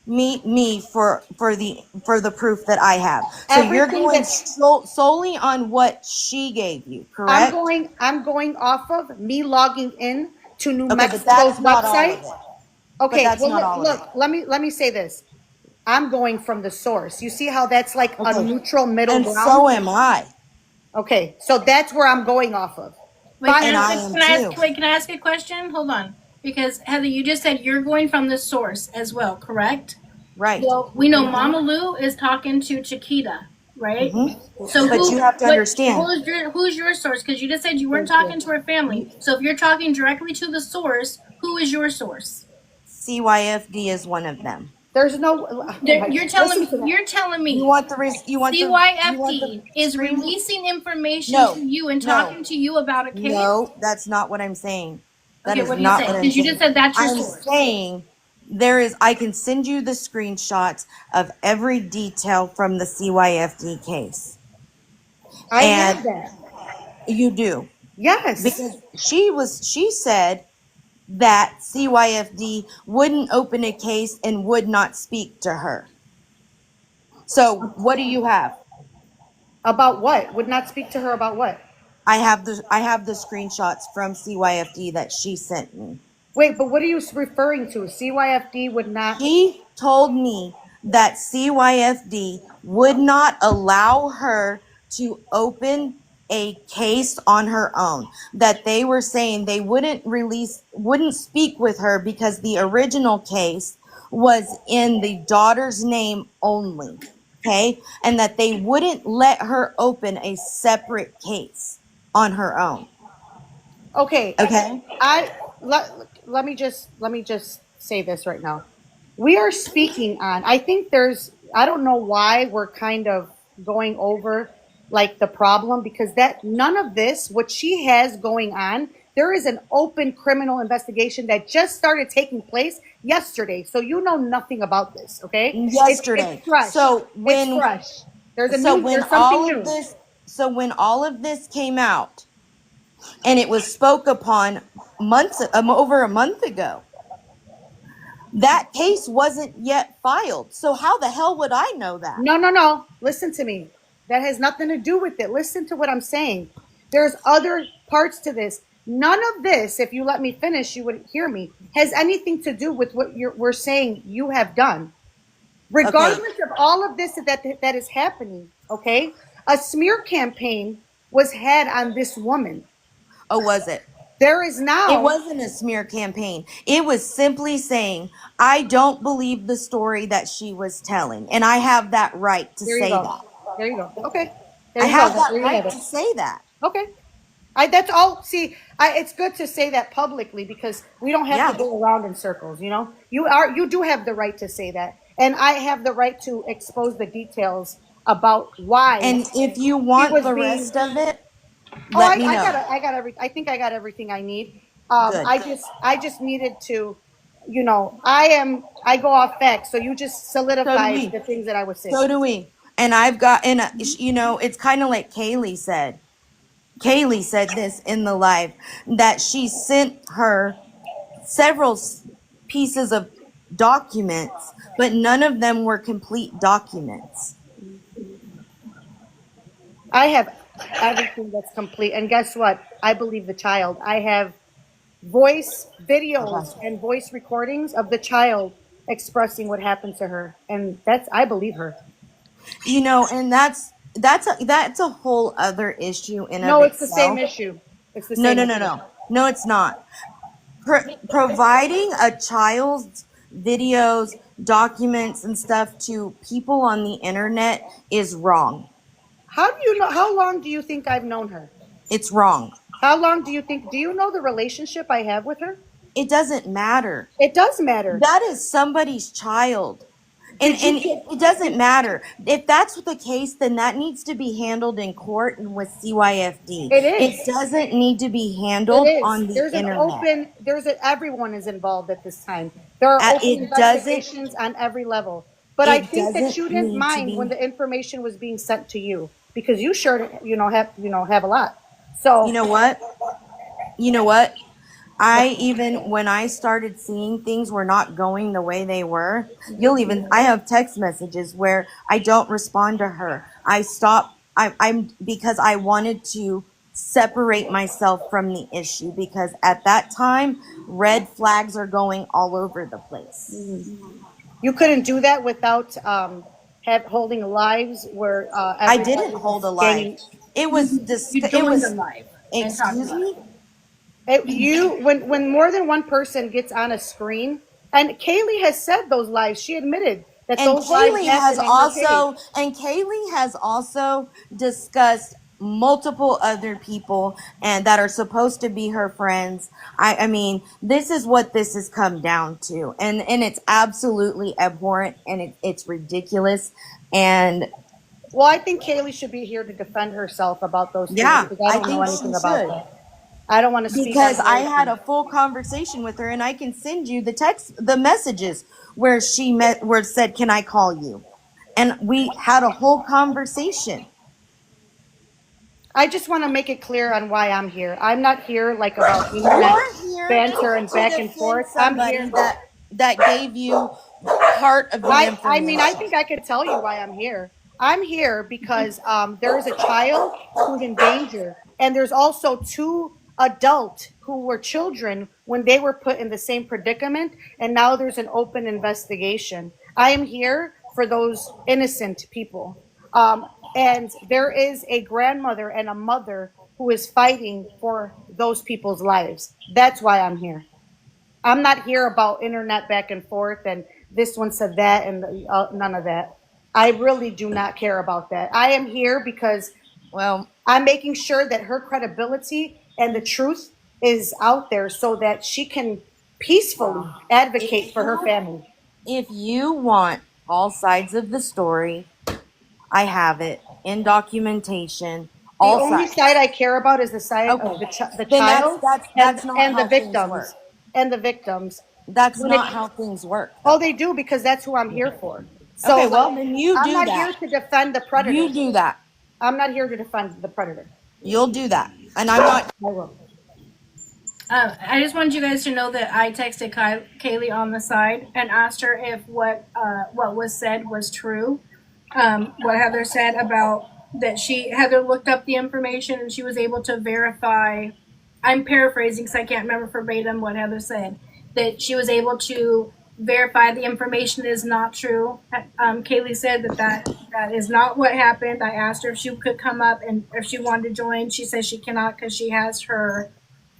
S3: meet me for the proof that I have. So you're
S4: Everything
S3: going
S4: that-
S3: solely on what she gave you, correct?
S4: I'm going off of me logging in to New
S3: Okay, but
S4: Mexico's
S3: that's not all
S4: website.
S3: of it.
S4: Okay,
S3: that's
S4: well,
S3: not all of
S4: look,
S3: it.
S4: let me say this. I'm going from the source. You see how that's like a
S3: Okay.
S4: neutral middle
S3: And
S4: ground?
S3: so am I.
S4: Okay, so that's where I'm going off of.
S1: Wait,
S4: Fine.
S1: can,
S3: And
S1: I,
S3: I
S1: ask,
S3: am
S1: can, I ask,
S3: too.
S1: wait, can I ask a question? Hold on. Because, Heather, you just said you're going from the source as well, correct?
S3: Right.
S1: Well, we know Mama Lou is talking to Chiquita, right? So
S3: But you have to understand.
S1: Who's your source? Because you just said you weren't talking to her family. So if you're talking directly to the source, who is your source?
S3: CYFD is one of them.
S4: There's no.
S1: You're telling
S4: Listen to that.
S1: me
S3: You want the
S1: CYFD is
S3: screen-
S1: releasing information
S3: No,
S1: to you and
S3: no.
S1: talking to you about a case?
S3: No, that's not what I'm saying. That
S1: Okay,
S3: is
S1: what are you
S3: not
S1: saying?
S3: what I'm
S1: Because you
S3: saying.
S1: just said that's your
S3: I'm
S1: source.
S3: saying I can send you the screenshots of every detail from the CYFD case.
S4: I
S3: And-
S4: have that.
S3: You do.
S4: Yes.
S3: Because she said that CYFD wouldn't open a case and would not speak to her. So what do you have?
S4: About what? Would not speak to her about what?
S3: I have the screenshots from CYFD that she sent me.
S4: Wait, but what are you referring to? CYFD would not.
S3: She told me that CYFD would not allow her to open a case on her own. That they were saying they wouldn't speak with her because the original case was in the daughter's name only. Okay? And that they wouldn't let her open a separate case on her own.
S4: Okay.
S3: Okay?
S4: Let me just say this right now. We are speaking on. I think I don't know why we're kind of going over like the problem, because that none of this, what she has going on, there is an open criminal investigation that just started taking place yesterday. So you know nothing about this, okay?
S3: Yesterday.
S4: It's fresh.
S3: So when
S4: it's fresh. There's
S3: when
S4: something
S3: all
S4: new.
S3: of this when all of this came out and it was spoke upon over a month ago, that case wasn't yet filed. So how the hell would I know that?
S4: No. Listen to me. That has nothing to do with it. Listen to what I'm saying. There's other parts to this. None of this, if you let me finish, you would hear me, has anything to do with what we're saying you have done. Regardless of all of this that is happening, okay? A smear campaign was had on this woman.
S3: Oh, was it?
S4: There is now.
S3: It wasn't a smear campaign. It was simply saying, I don't believe the story that she was telling. And I have that right to say that.
S4: There you go. Okay.
S3: I have that right to say that.
S4: Okay. That's all. See, it's good to say that publicly because we don't have to go around in circles. You know, you do have the right to say that, and I have the right to expose the details about why.
S3: And if you want the rest of it, let me know.
S4: I got everything. I think I got everything I need.
S3: Good.
S4: I just needed to, you know, I go off facts, so you just solidify the things that I was saying.
S3: So do we. And I've got, you know, it's kind of like Kaylee said. Kaylee said this in the live, that she sent her several pieces of documents, but none of them were complete documents.
S4: I have everything that's complete. And guess what? I believe the child. I have voice videos and voice recordings of the child expressing what happened to her. And I believe her.
S3: You know, and that's a whole other issue in
S4: No,
S3: of
S4: it's the same
S3: itself.
S4: issue. It's the
S3: No,
S4: same
S3: no,
S4: issue.
S3: no, no. No, it's not. Providing a child's videos, documents, and stuff to people on the internet is wrong.
S4: How do you know? How long do you think I've known her?
S3: It's wrong.
S4: How long do you know the relationship I have with her?
S3: It doesn't matter.
S4: It does matter.
S3: That is somebody's child. And it doesn't matter. If that's the case, then that needs to be handled in court and with CYFD.
S4: It is.
S3: It doesn't need to be handled
S4: It is.
S3: on the
S4: There's
S3: internet.
S4: everyone is involved at this time. There are open
S3: It doesn't.
S4: investigations on every level. But I
S3: It
S4: think that
S3: doesn't
S4: you
S3: need
S4: didn't
S3: to
S4: mind when
S3: be.
S4: the information was being sent to you because you sure have a lot. So
S3: You know what? You know what? When I started seeing things were not going the way they were, I have text messages where I don't respond to her. I stop, I'm, because I wanted to separate myself from the issue because at that time, red flags are going all over the place.
S4: you couldn't do that without holding lives where
S3: I didn't
S4: everybody
S3: hold a
S4: was
S3: live.
S4: getting.
S3: It was,
S1: You
S3: it
S1: joined the
S3: was,
S1: live and talked
S3: excuse
S1: about it.
S3: me?
S4: When more than one person gets on a screen, and Kaylee has said those lives, she admitted that
S3: And
S4: those lives happened in her page.
S3: Kaylee has also discussed multiple other people and that are supposed to be her friends. I mean, this is what this has come down to. And it's absolutely abhorrent and it's ridiculous. And
S4: Well, I think Kaylee should be here to defend herself about those things
S3: yeah,
S4: because I
S3: I
S4: don't know
S3: think she
S4: anything about
S3: should.
S4: that. I don't want to speak
S3: Because
S4: on
S3: I
S4: her.
S3: had a full conversation with her and I can send you the messages where where it said, "Can I call you?" And we had a whole conversation.
S4: I just want to make it clear on why I'm here. I'm not here like about internet
S3: You're here
S4: banter and
S3: to
S4: back and
S3: defend
S4: forth. I'm
S3: somebody
S4: here.
S3: that gave you part of the
S4: I mean, I
S3: information.
S4: think I could tell you why I'm here. I'm here because there is a child who's in danger, and there's also two adults who were children when they were put in the same predicament, and now there's an open investigation. I am here for those innocent people. And there is a grandmother and a mother who is fighting for those people's lives. That's why I'm here. I'm not here about internet back and forth and this one said that and none of that. I really do not care about that. I am here because
S3: Well,
S4: I'm making sure that her credibility and the truth is out there so that she can peacefully advocate for her family.
S3: if you want all sides of the story, I have it in documentation.
S4: The
S3: All
S4: only
S3: sides.
S4: side I care about is the side of
S3: Okay.
S4: the
S3: Then
S4: child
S3: that's not
S4: and the
S3: how things work.
S4: victims and the victims.
S3: That's
S4: When
S3: not
S4: it,
S3: how things work.
S4: oh, they do because that's who I'm here for. So
S3: Okay, well then you
S4: I'm
S3: do
S4: not
S3: that.
S4: here to defend the predator.
S3: You do that.
S4: I'm not here to defend the predator.
S3: You'll do that. And I'm not.
S4: I will.
S1: I just wanted you guys to know that I texted Kaylee on the side and asked her if what was said was true. What Heather said about that Heather looked up the information and she was able to verify. I'm paraphrasing because I can't remember verbatim what Heather said. That she was able to verify the information is not true. Kaylee said that is not what happened. I asked her if she could come up and if she wanted to join. She says she cannot because she has her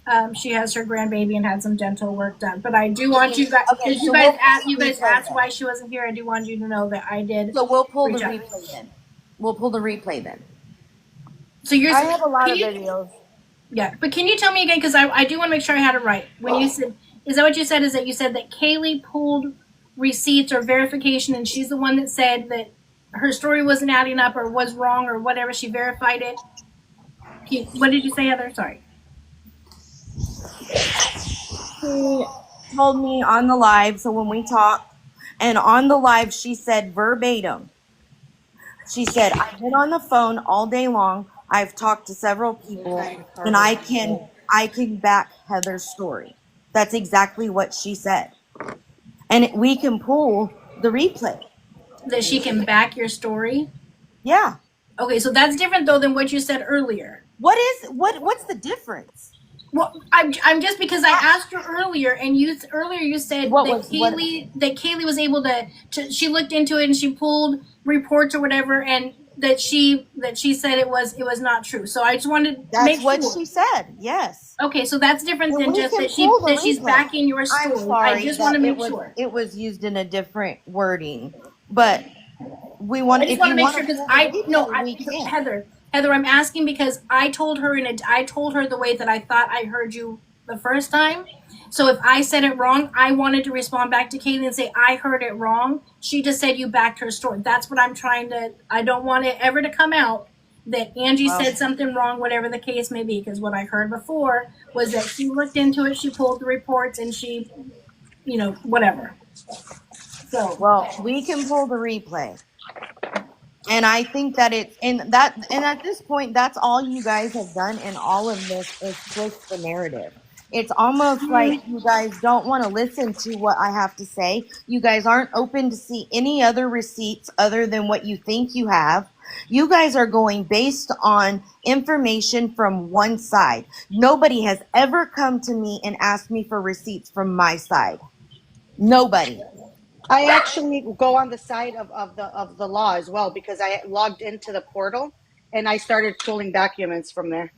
S1: grandbaby and had some dental work done. But I do want you guys,
S3: Okay,
S1: because
S3: so we'll pull
S1: you
S3: the
S1: guys
S3: replay
S1: asked
S3: then.
S1: why she wasn't here. I do want you to know that I did.
S3: So we'll pull the
S1: reach out.
S3: replay then. We'll pull the replay then.
S1: So you're.
S4: I have a lot
S1: can
S4: of
S1: you-
S4: videos.
S1: Yeah, but can you tell me again? Because I do want to make sure I had it right. When you said, is that what you said? Is that you said that Kaylee pulled receipts or verification, and she's the one that said that her story wasn't adding up or was wrong or whatever. She verified it. What did you say, Heather? Sorry.
S3: She told me on the live, so when we talked, and on the live, she said verbatim, she said, I've been on the phone all day long. I've talked to several people, and I can back Heather's story. That's exactly what she said. and we can pull the replay.
S1: That she can back your story.
S3: Yeah.
S1: Okay, so that's different though than what you said earlier.
S3: What's the difference?
S1: Well, I'm just because I asked you earlier, and you said that Kaylee was able to she looked into it and she pulled reports or whatever, and that she said it was not true. So I just wanted to make
S3: That's what
S1: sure.
S3: she said. Yes.
S1: Okay, so that's different
S3: And
S1: than
S3: we
S1: just
S3: can
S1: that
S3: pull the
S1: she's
S3: replay.
S1: backing your story.
S3: I'm sorry.
S1: I just want to make
S3: was,
S1: sure.
S3: it was used in a different wording, but we want.
S1: I just want to make sure because
S3: we can.
S1: Heather, I'm asking because I told her the way that I thought I heard you the first time. So if I said it wrong, I wanted to respond back to Kaylee and say I heard it wrong. She just said you backed her story. That's what I'm trying to. I don't want it ever to come out that Angie said something wrong, whatever the case may be. Because what I heard before was that she looked into it, she pulled the reports, and she, whatever. So
S3: Well, we can pull the replay. And I think that and at this point, that's all you guys have done in all of this is twist the narrative. It's almost like you guys don't want to listen to what I have to say. You guys aren't open to see any other receipts other than what you think you have. You guys are going based on information from one side. Nobody has ever come to me and asked me for receipts from my side. Nobody.
S4: I actually go on the side of the law as well because I logged into the portal and I started pulling documents from there.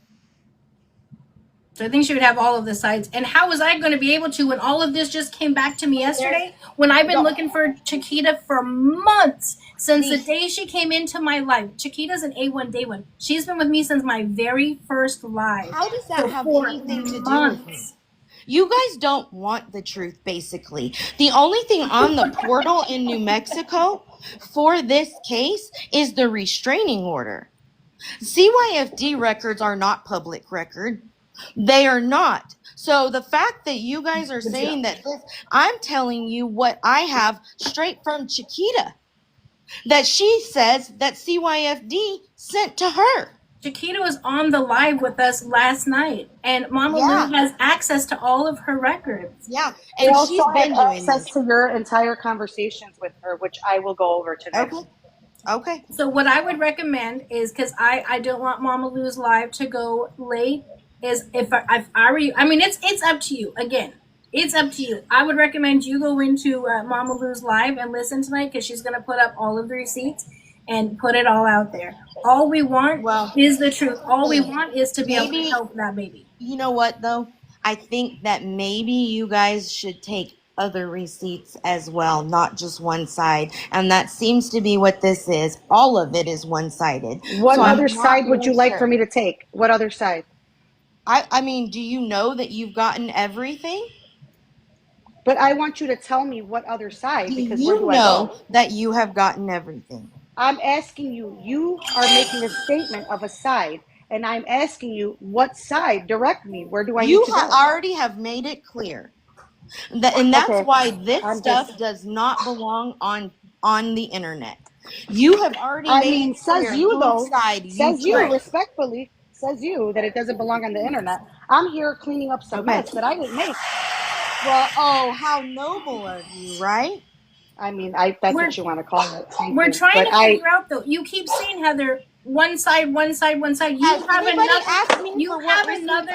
S1: I think she would have all of the sides. And how was I going to be able to when all of this just came back to me yesterday? When I've been looking for Chiquita for months since the day she came into my life. Chiquita's an A1 day one. She's been with me since my very first live.
S3: How does that have anything to do with me? You guys don't want the truth, basically. The only thing on the portal in New Mexico for this case is the restraining order. CYFD records are not public record. They are not. So the fact that you guys are saying that I'm telling you what I have straight from Chiquita, that she says that CYFD sent to her.
S1: Chiquita was on the live with us last night, and Mama Lou has access to all of her records.
S3: Yeah, and she's been doing
S4: access to your entire conversations with her, which I will go over today.
S3: Okay.
S1: So what I would recommend is, because I don't want Mama Lou's live to go late, is if I were you, I mean, it's up to you. Again, it's up to you. I would recommend you go into Mama Lou's live and listen tonight because she's going to put up all of the receipts and put it all out there. All we want is the truth. All we want is to be able to help that baby.
S3: You know what, though? I think that maybe you guys should take other receipts as well, not just one side. And that seems to be what this is. All of it is one-sided.
S4: What other side would you like for me to take? What other side?
S3: I mean, do you know that you've gotten everything?
S4: But I want you to tell me what other side, because
S3: you
S4: where do I
S3: know
S4: go?
S3: that you have gotten everything.
S4: I'm asking you, you are making a statement of a side, and I'm asking you what side. Direct me. Where do I need to go?
S3: You already have made it clear. And that's why this stuff does not belong on the internet. You have already made it clear.
S4: Says you, though.
S3: Says you,
S4: respectfully, says you that it doesn't belong on the internet. I'm here cleaning up some mess that I didn't make.
S3: Well, oh, how noble of you, right?
S4: I mean, that's what you want to call it.
S1: We're trying to figure out, though. You keep saying, Heather, one side, one side, one side. You have another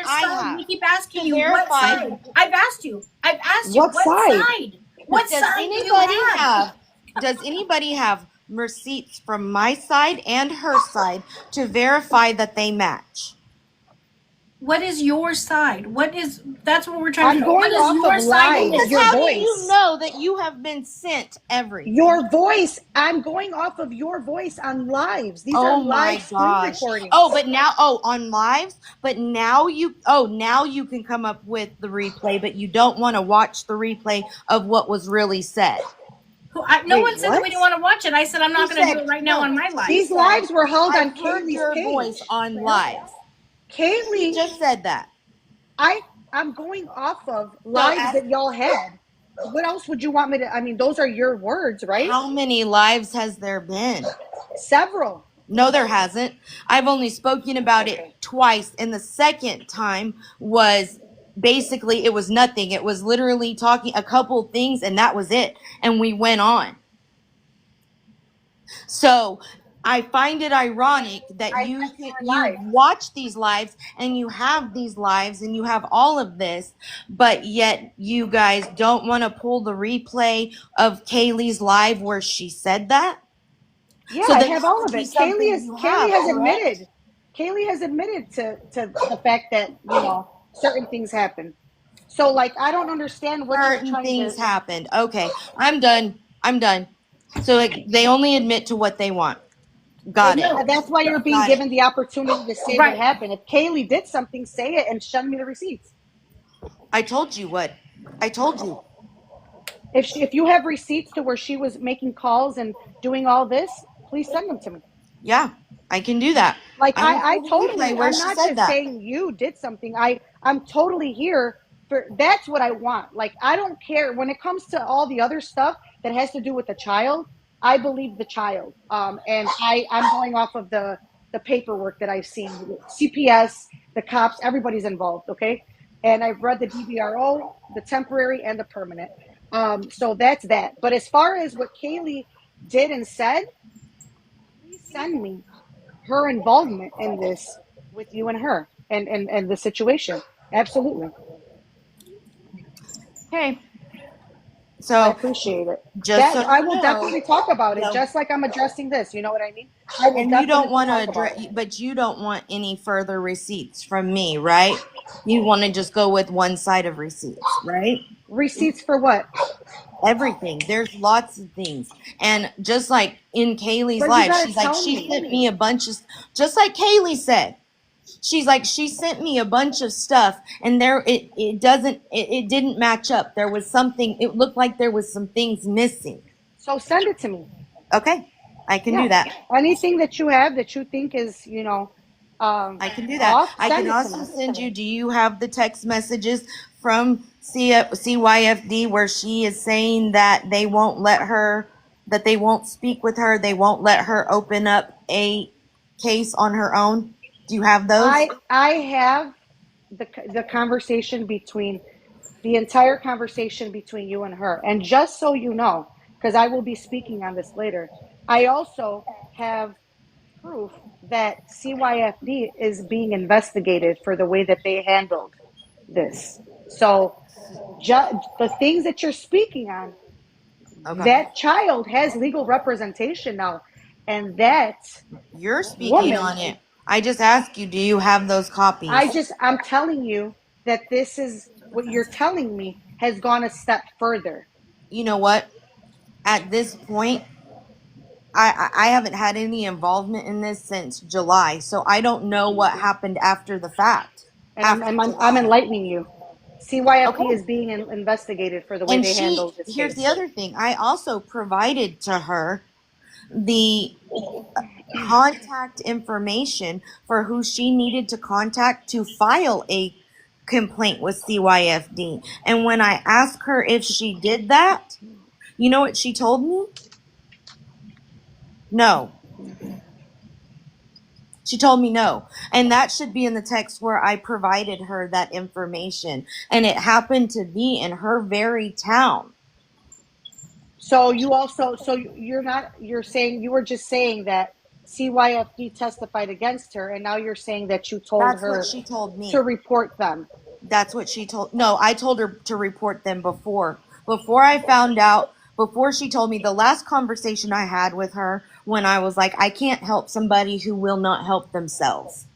S1: side. We keep asking you what side. I've asked you. What side? What side do you have?
S3: Does anybody have receipts from my side and her side to verify that they match?
S1: What is your side? That's what we're trying to
S4: know. What is your side?
S3: How do you know that you have been sent everything?
S4: Your voice. I'm going off of your voice on lives. These are live screen recordings.
S3: On lives, but now you can come up with the replay, but you don't want to watch the replay of what was really said.
S1: No one said that we didn't want to watch it. I said I'm not going to do it right now on my live.
S4: These lives were held on Kaylee's page.
S3: Voice on lives.
S4: Kaylee
S3: just said that.
S4: I'm going off of lives that y'all had. What else would you want me to? I mean, those are your words, right?
S3: How many lives has there been?
S4: Several.
S3: No, there hasn't. I've only spoken about it twice, and the second time was basically it was nothing. It was literally talking a couple things and that was it. And we went on. So I find it ironic that you watch these lives and you have these lives and you have all of this, but yet you guys don't want to pull the replay of Kaylee's live where she said that.
S4: Yeah,
S3: So
S4: I
S3: that
S4: have
S3: has
S4: all
S3: to
S4: of
S3: be
S4: it.
S3: something you have, correct?
S4: Kaylee has admitted to the fact that, you know, certain things happen. So like I don't understand what you're
S3: Certain
S4: trying
S3: things
S4: to.
S3: happened. Okay, I'm done. I'm done. So like, they only admit to what they want. Got it.
S4: That's why you're being
S3: Got it.
S4: given the opportunity to say what
S1: Right.
S4: happened. If Kaylee did something, say it and send me the receipts.
S3: I told you what. I told you.
S4: If you have receipts to where she was making calls and doing all this, please send them to me.
S3: Yeah, I can do that.
S4: Like
S3: I will
S4: I
S3: pull the
S4: totally,
S3: replay where
S4: I'm
S3: she
S4: not
S3: said
S4: just
S3: that.
S4: saying you did something. I'm totally here for that's what I want. Like I don't care when it comes to all the other stuff that has to do with the child. I believe the child. And I'm going off of the paperwork that I've seen. CPS, the cops, everybody's involved, okay? And I've read the DVRO, the temporary and the permanent. So that's that. But as far as what Kaylee did and said, please send me her involvement in this with you and her and the situation. Absolutely.
S3: Okay.
S4: I
S3: So
S4: appreciate it.
S3: just
S4: That
S3: so
S4: I
S3: you
S4: will
S3: know,
S4: definitely talk about it,
S3: so,
S4: just like I'm addressing this. You know what I mean? I will
S3: and you don't
S4: definitely
S3: want to
S4: talk about
S3: address,
S4: it.
S3: but you don't want any further receipts from me, right? You want to just go with one side of receipts, right?
S4: Receipts for what?
S3: Everything. There's lots of things. And just like in Kaylee's
S4: But you
S3: life,
S4: gotta
S3: she's like,
S4: tell
S3: she
S4: me.
S3: sent me a bunch of, just like Kaylee said, she's like, she sent me a bunch of stuff and it didn't match up. There was something, it looked like there was some things missing.
S4: So send it to me.
S3: Okay. I can do
S4: Yeah.
S3: that.
S4: Anything that you have that you think is,
S3: I can do that.
S4: off,
S3: I
S4: send
S3: can
S4: it to
S3: also
S4: me.
S3: send you, do you have the text messages from CYFD where she is saying that they won't let her, that they won't speak with her, they won't let her open up a case on her own? Do you have those?
S4: I have the conversation between the entire conversation between you and her. And just so you know, because I will be speaking on this later, I also have proof that CYFD is being investigated for the way that they handled this. So the things that you're speaking on,
S3: Okay.
S4: that child has legal representation now. And that
S3: You're speaking
S4: woman,
S3: on it. I just asked you, do you have those copies?
S4: I'm telling you that this is what you're telling me has gone a step further.
S3: You know what? At this point, I haven't had any involvement in this since July, so I don't know what happened after the fact.
S4: And
S3: After
S4: I'm
S3: July.
S4: enlightening you. CYFD
S3: Okay.
S4: is being investigated for the way
S3: And
S4: they handled this
S3: here's the
S4: case.
S3: other thing. I also provided to her the contact information for who she needed to contact to file a complaint with CYFD. And when I asked her if she did that, you know what she told me? No. She told me no. And that should be in the text where I provided her that information. And it happened to be in her very town.
S4: So you're saying, you were just saying that CYFD testified against her, and now you're saying that you told
S3: That's
S4: her
S3: what she told me.
S4: to report them.
S3: That's what she told. No, I told her to report them before. Before I found out, before she told me, the last conversation I had with her when I was like, I can't help somebody who will not help themselves.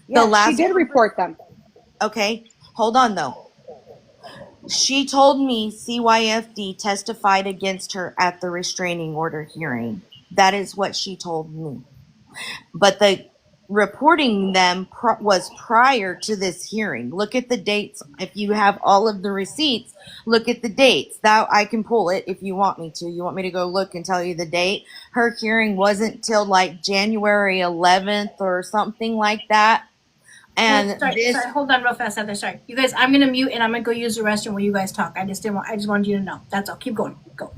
S4: Yeah, she did report them.
S3: Okay, hold on though. She told me CYFD testified against her at the restraining order hearing. That is what she told me. But the reporting them was prior to this hearing. Look at the dates. If you have all of the receipts, look at the dates. That I can pull it if you want me to. You want me to go look and tell you the date? Her hearing wasn't till like January 11th or something like that. And
S1: sorry, hold on real fast, Heather. Sorry. You guys, I'm gonna mute and I'm gonna go use the restroom while you guys talk. I just wanted you to know. That's all. Keep going. Go.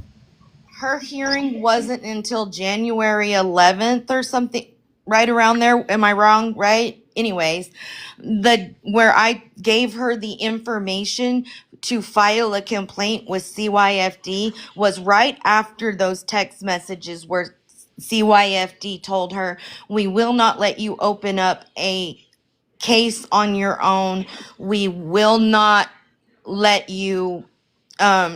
S3: Her hearing wasn't until January 11th or something. right around there. Am I wrong? Right? Anyways, the where I gave her the information to file a complaint with CYFD was right after those text messages where CYFD told her, we will not let you open up a case on your own. We will not let you,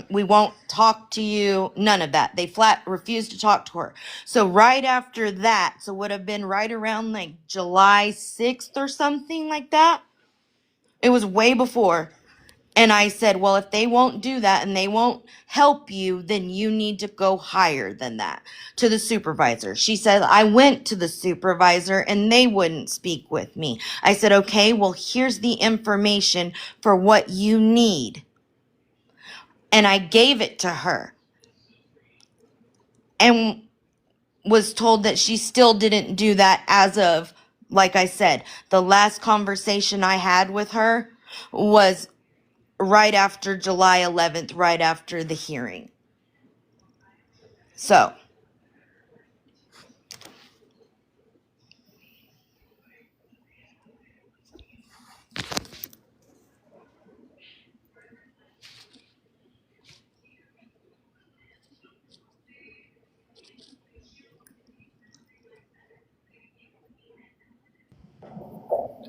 S3: we won't talk to you. None of that. They flat refused to talk to her. So right after that, so would have been right around like July 6th or something like that. It was way before. And I said, well, if they won't do that and they won't help you, then you need to go higher than that to the supervisor. She said, I went to the supervisor and they wouldn't speak with me. I said, okay, well, here's the information for what you need. And I gave it to her and was told that she still didn't do that as of, like I said, the last conversation I had with her was right after July 11th, right after the hearing. So,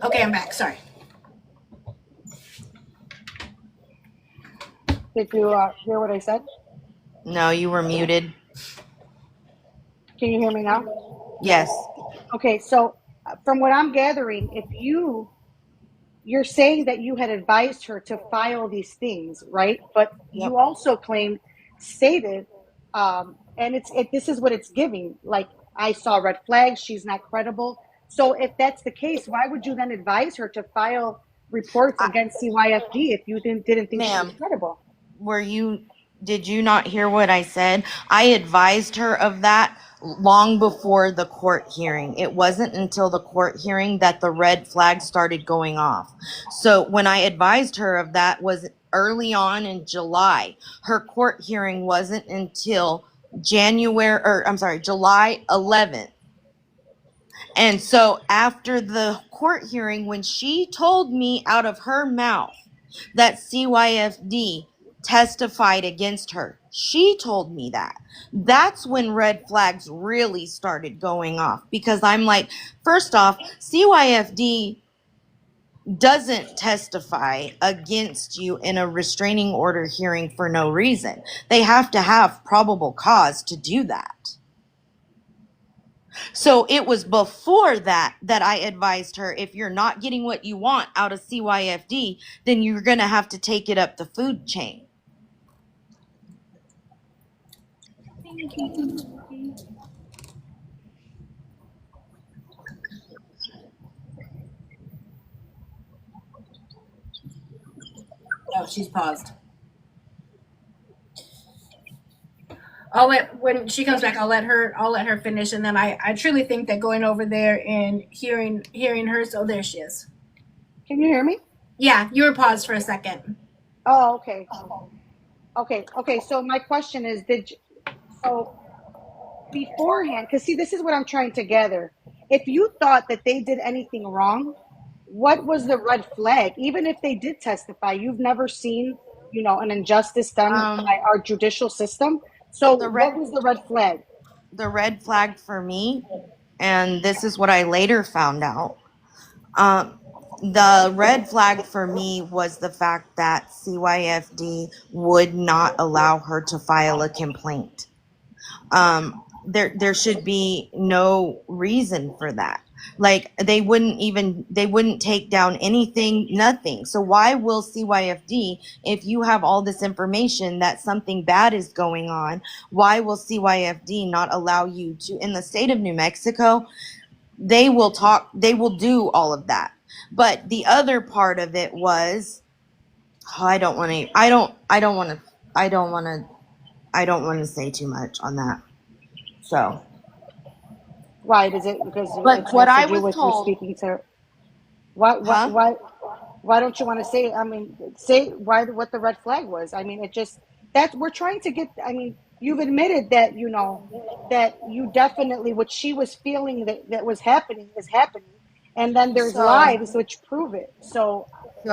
S1: Okay, I'm back. Sorry.
S4: Did you hear what I said?
S3: no, you were muted.
S4: Can you hear me now?
S3: Yes.
S4: Okay, so from what I'm gathering, if you're saying that you had advised her to file these things, right? But
S3: Yep.
S4: you also stated, and this is what it's giving. Like, I saw red flags. She's not credible. So if that's the case, why would you then advise her to file reports against CYFD if you didn't think she was
S3: Ma'am,
S4: credible?
S3: did you not hear what I said? I advised her of that long before the court hearing. It wasn't until the court hearing that the red flag started going off. So when I advised her of that was early on in July. Her court hearing wasn't until July 11th. And so after the court hearing, when she told me out of her mouth that CYFD testified against her, she told me that. That's when red flags really started going off, because I'm like, first off, CYFD doesn't testify against you in a restraining order hearing for no reason. They have to have probable cause to do that. So it was before that I advised her, if you're not getting what you want out of CYFD, then you're going to have to take it up the food chain.
S1: Oh, she's paused. When she comes back, I'll let her finish, and then I truly think that going over there and hearing her. So there she is.
S4: Can you hear me?
S1: Yeah, you were paused for a second.
S4: Oh, okay. Okay. So my question is, so beforehand, because see, this is what I'm trying to gather. If you thought that they did anything wrong, what was the red flag? Even if they did testify, you've never seen, an injustice done by our judicial system. So what was the red flag?
S3: The red flag for me, and this is what I later found out, the red flag for me was the fact that CYFD would not allow her to file a complaint. There should be no reason for that. Like, they wouldn't take down anything, nothing. So why will CYFD, if you have all this information that something bad is going on, why will CYFD not allow you to, in the state of New Mexico, they will do all of that. But the other part of it was, I don't want to say too much on that. So.
S4: Why? Is it because
S3: But what I was told,
S4: speaking to? Why don't you want to say? I mean, say what the red flag was. I mean, we're trying to get. I mean, you've admitted that, that you definitely, what she was feeling that was happening is happening. And then there's
S3: So,
S4: lives which prove it. So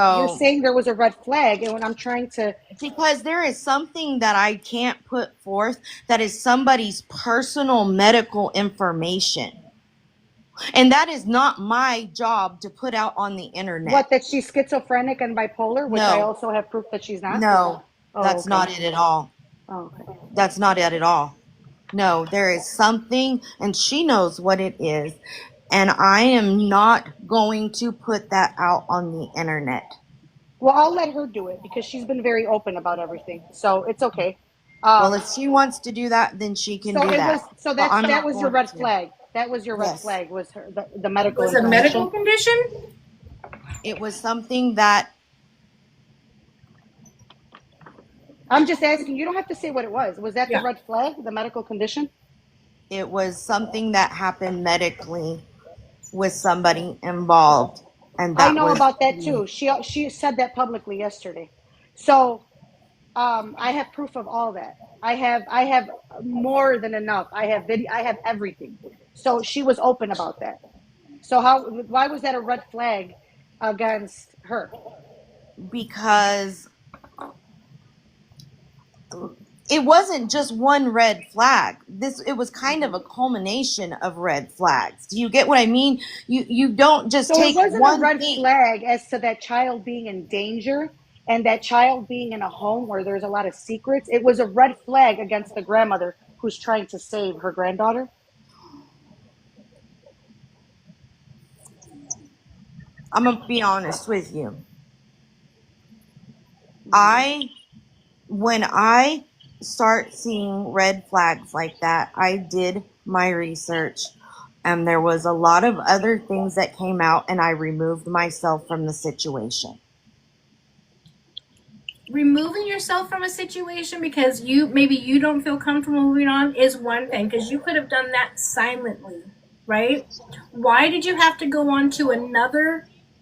S4: you're
S3: so
S4: saying there was a red flag. And when I'm trying to,
S3: because there is something that I can't put forth that is somebody's personal medical information. And that is not my job to put out on the internet.
S4: what, that she's schizophrenic and bipolar, which I
S3: No,
S4: also have proof that she's not?
S3: no,
S4: Oh,
S3: that's not
S4: okay.
S3: it at all.
S4: Oh, okay.
S3: That's not it at all. No, there is something, and she knows what it is. And I am not going to put that out on the internet.
S4: Well, I'll let her do it because she's been very open about everything. So it's okay.
S3: Well,
S4: Um,
S3: if she wants to do that, then she can
S4: so
S3: do
S4: it was,
S3: that.
S4: so
S3: But I'm
S4: that
S3: not
S4: was your
S3: going
S4: red
S3: to.
S4: flag. That was your red
S3: Yes,
S4: flag, was her, the medical
S1: Was a medical
S4: information.
S1: condition?
S3: it was something that
S4: I'm just asking, you don't have to say what it was. Was that the
S1: Yeah.
S4: red flag, the medical condition?
S3: it was something that happened medically with somebody involved, and
S4: I
S3: that
S4: know
S3: was
S4: about that too. She said that publicly yesterday. So I have proof of all that. I have more than enough. I have video. I have everything. So she was open about that. So why was that a red flag against her?
S3: because it wasn't just one red flag. It was kind of a culmination of red flags. Do you get what I mean? You don't just
S4: So it
S3: take
S4: wasn't a
S3: one
S4: red
S3: thing.
S4: flag as to that child being in danger and that child being in a home where there's a lot of secrets. It was a red flag against the grandmother who's trying to save her granddaughter.
S3: I'm gonna be honest with you. I When I start seeing red flags like that, I did my research, and there was a lot of other things that came out, and I removed myself from the situation.
S1: Removing yourself from a situation because maybe you don't feel comfortable moving on is one thing, because you could have done that silently, right? Why did you have to go on to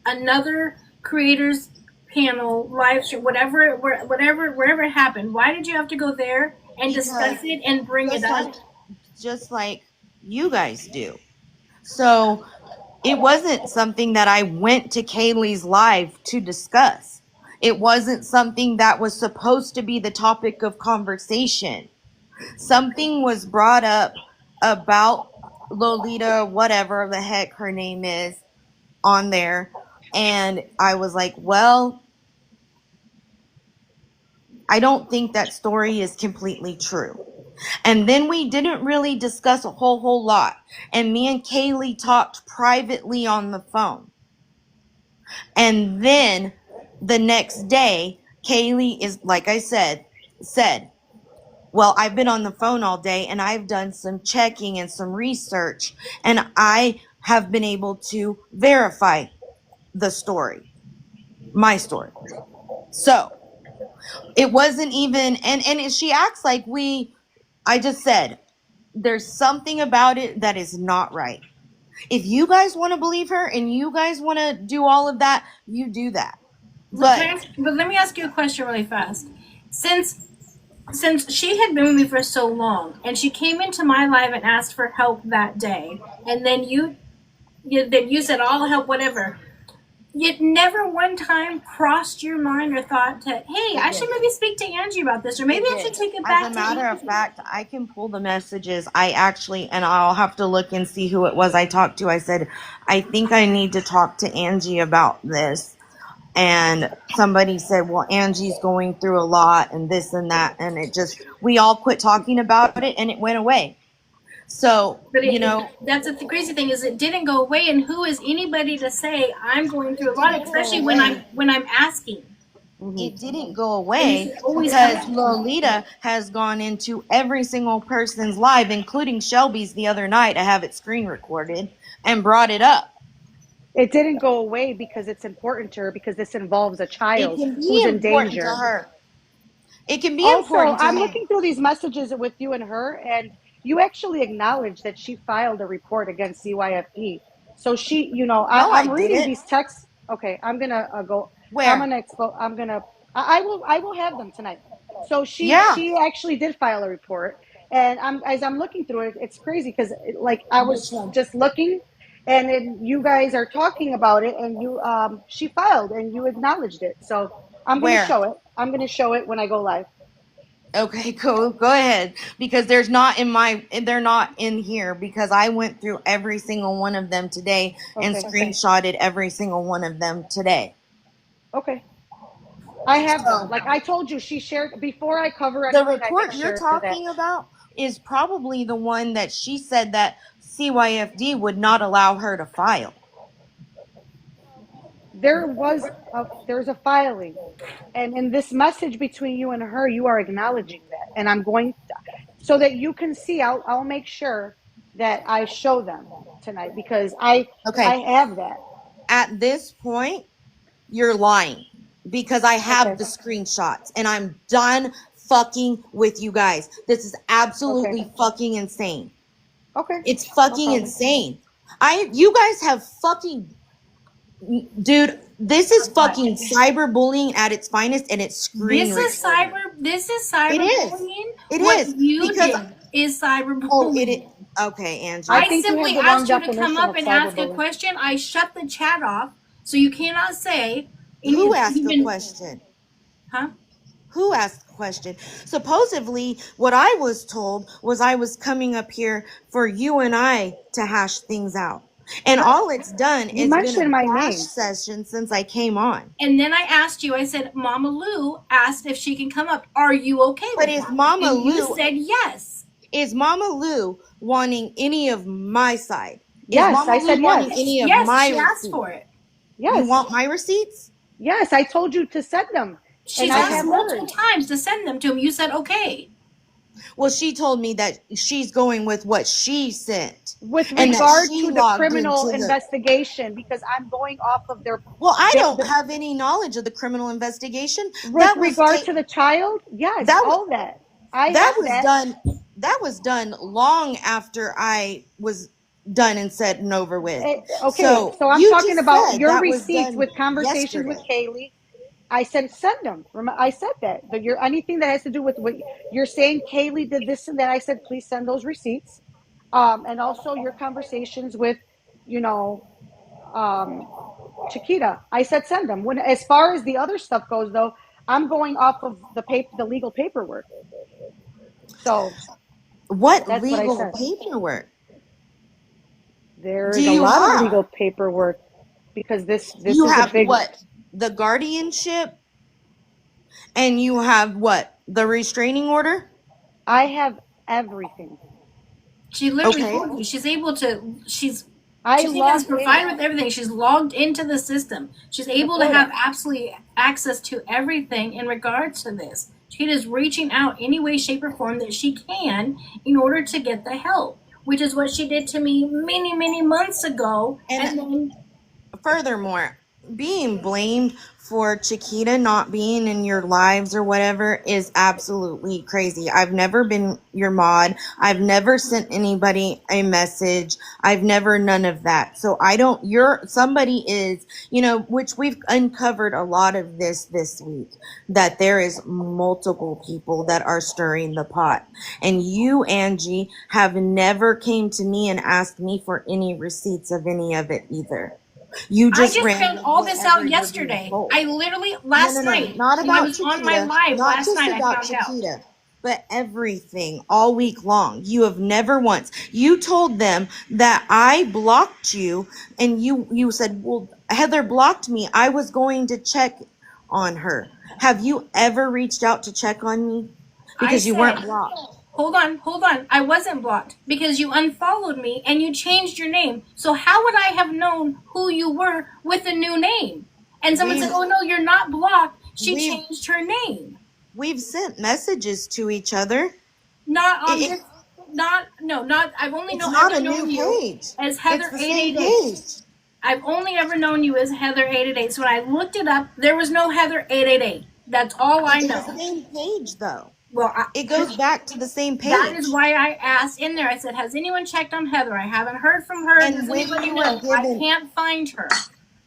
S1: another creators panel, live stream, wherever it happened? Why did you have to go there and
S3: Because
S1: discuss it and bring it
S3: just
S1: up?
S3: like just like you guys do. So it wasn't something that I went to Kaylee's live to discuss. It wasn't something that was supposed to be the topic of conversation. Something was brought up about Lolita, whatever the heck her name is, on there. And I was like, well, I don't think that story is completely true. And then we didn't really discuss a whole lot. And me and Kaylee talked privately on the phone. And then the next day, Kaylee is, like I said, well, I've been on the phone all day and I've done some checking and some research, and I have been able to verify the story, my story. So it wasn't even, and she acts like I just said, there's something about it that is not right. If you guys want to believe her and you guys want to do all of that, you do that. But
S1: But let me ask you a question really fast. Since she had been with me for so long, and she came into my life and asked for help that day, and then you said I'll help, whatever. It never one time crossed your mind or thought to, hey, I
S3: it
S1: should
S3: did.
S1: maybe speak to Angie about this, or maybe I should take it
S3: As
S1: back
S3: a
S1: to
S3: matter of
S1: Angie.
S3: fact, I can pull the messages. And I'll have to look and see who it was I talked to. I said, I think I need to talk to Angie about this. And somebody said, well, Angie's going through a lot and this and that. And we all quit talking about it and it went away. So,
S1: But that's the crazy thing is it didn't go away. And who is anybody to say I'm going through a lot, especially when I'm asking?
S3: it didn't go
S1: And
S3: away
S1: you should always
S3: because
S1: come.
S3: Lolita has gone into every single person's live, including Shelby's the other night. I have it screen recorded and brought it up.
S4: It didn't go away because it's important to her because this involves a
S3: It
S4: child
S3: can be
S4: who's in
S3: important to
S4: danger.
S3: her. It can be
S4: Also,
S3: important to
S4: I'm
S3: her.
S4: looking through these messages with you and her, and you actually acknowledged that she filed a report against CYFP. So she,
S3: No, I
S4: I'm reading
S3: didn't.
S4: these texts. Okay, I'm gonna go. I'm
S3: Where?
S4: gonna expose. I will have them tonight. So
S3: Yeah.
S4: she actually did file a report, and as I'm looking through it, it's crazy because like I was just looking, and then you guys are talking about it, and you she filed and you acknowledged it. So I'm gonna
S3: Where?
S4: show it. I'm gonna show it when I go live.
S3: Okay, cool. Go ahead. Because they're not in here because I went through every single one of them today and
S4: Okay.
S3: screenshotted every single one of them today.
S4: Okay. I have them.
S3: So
S4: Like I told you, she shared before I cover
S3: the
S4: anything. I make
S3: report you're
S4: sure to that.
S3: talking about is probably the one that she said that CYFD would not allow her to file.
S4: There's a filing, and in this message between you and her, you are acknowledging that, and I'm going so that you can see. I'll make sure that I show them tonight because I
S3: Okay.
S4: have that.
S3: At this point, you're lying because I have
S4: Okay.
S3: the screenshots and I'm done fucking with you guys. This is absolutely
S4: Okay.
S3: fucking insane.
S4: Okay.
S3: It's fucking
S4: problem.
S3: insane. You guys have fucking, dude, this is fucking cyberbullying at its finest, and it's screen
S1: This is cyberbullying.
S3: It
S1: What
S3: is,
S1: you
S3: because-
S1: did is cyberbullying.
S3: Oh, it is. Okay, Angie.
S4: I
S1: I
S4: think you
S1: simply
S4: have the wrong
S1: asked you to come
S4: definition
S1: up
S4: of
S1: and ask a
S4: cyberbullying.
S1: question. I shut the chat off, so you cannot say.
S3: Who asked the
S1: even-
S3: question?
S1: Huh?
S3: Who asked the question? Supposedly, what I was told was I was coming up here for you and I to hash things out. And all it's done
S4: You
S3: is been a
S4: mentioned my
S3: hash
S4: name.
S3: session since I came on.
S1: And then I asked you. I said, Mama Lou asked if she can come up. Are you okay with
S3: But is
S1: that?
S3: Mama
S1: and you
S3: Lou-
S1: said yes.
S3: Is Mama Lou wanting any of my side?
S4: Yes,
S3: is Mama
S4: I
S3: Lou
S4: said
S3: wanting
S4: yes.
S3: any of
S1: Yes,
S3: my
S1: she asked
S3: receipts?
S1: for it.
S4: Yes.
S3: You want my receipts?
S4: Yes, I told you to send them.
S1: She's
S4: And I
S1: asked
S4: have
S1: multiple
S4: hers.
S1: times to send them to him. You said okay.
S3: Well, she told me that she's going with what she sent.
S4: With
S3: And that
S4: regard
S3: she
S4: to the
S3: logged
S4: criminal
S3: into the-
S4: investigation, because I'm going off of their.
S3: Well, I
S4: the-
S3: don't
S4: the-
S3: have any knowledge of the criminal investigation.
S4: With regard to the child, yes,
S3: that was-
S4: all that. I
S3: that
S4: have
S3: was
S4: that.
S3: done. That was done long after I was done and said and over with.
S4: Okay,
S3: So
S4: so I'm
S3: you
S4: talking
S3: just
S4: about
S3: said
S4: your
S3: that was
S4: receipts
S3: done
S4: with conversations with Kaylee. I said send them. I said that. But anything that has to do with what you're saying, Kaylee did this and that. I said please send those receipts, and also your conversations with, Chiquita. I said send them. When as far as the other stuff goes, though, I'm going off of the legal paperwork. So
S3: What
S4: That's what I
S3: legal
S4: said.
S3: paperwork?
S4: there's
S3: Do
S4: a
S3: you
S4: lot
S3: have-
S4: of legal paperwork because this
S3: You
S4: is
S3: have
S4: a big
S3: what? The guardianship? And you have what? The restraining order?
S4: I have everything.
S1: She literally
S3: Okay.
S1: told you she's able to. She's
S4: I
S1: even
S4: logged
S1: provided
S4: in.
S1: with everything. She's logged into the system. She's able to have absolutely access to everything in regards to this. She is reaching out any way, shape, or form that she can in order to get the help, which is what she did to me many, many months ago.
S3: And-
S1: And then
S3: Furthermore, being blamed for Chiquita not being in your lives or whatever is absolutely crazy. I've never been your mod. I've never sent anybody a message. I've never none of that. So somebody is, which we've uncovered a lot of this week, that there is multiple people that are stirring the pot. And you, Angie, have never came to me and asked me for any receipts of any of it either. You just
S1: I just
S3: ran
S1: found all this
S3: whatever
S1: out
S3: you're being
S1: yesterday.
S3: told.
S1: I literally last night
S3: Not
S1: when I
S3: about
S1: was
S3: Chiquita,
S1: on my live
S3: not
S1: last
S3: just
S1: night, I
S3: about
S1: found out.
S3: Chiquita, but everything all week long. You have never once. You told them that I blocked you, and you said, "Well, Heather blocked me. I was going to check on her." Have you ever reached out to check on me? Because you weren't
S1: said-
S3: blocked.
S1: Hold on. I wasn't blocked because you unfollowed me and you changed your name. So how would I have known who you were with a new name? And someone said, "Oh no, you're not blocked. She
S3: We-
S1: changed her name."
S3: We've sent messages to each other.
S1: Not on
S3: It-
S1: this. Not. I've only
S3: It's not a
S1: ever
S3: new
S1: known you
S3: page.
S1: as Heather
S3: It's the same
S1: 888.
S3: page.
S1: I've only ever known you as Heather 888. So when I looked it up, there was no Heather 888. That's all I
S3: It's
S1: know.
S3: the same page, though.
S1: Well,
S3: It goes back to the same page.
S1: that is why I asked in there. I said, "Has anyone checked on Heather? I haven't heard from her.
S3: And
S1: Does
S3: when
S1: anybody
S3: you
S1: know?
S3: were
S1: I
S3: given-
S1: can't find her."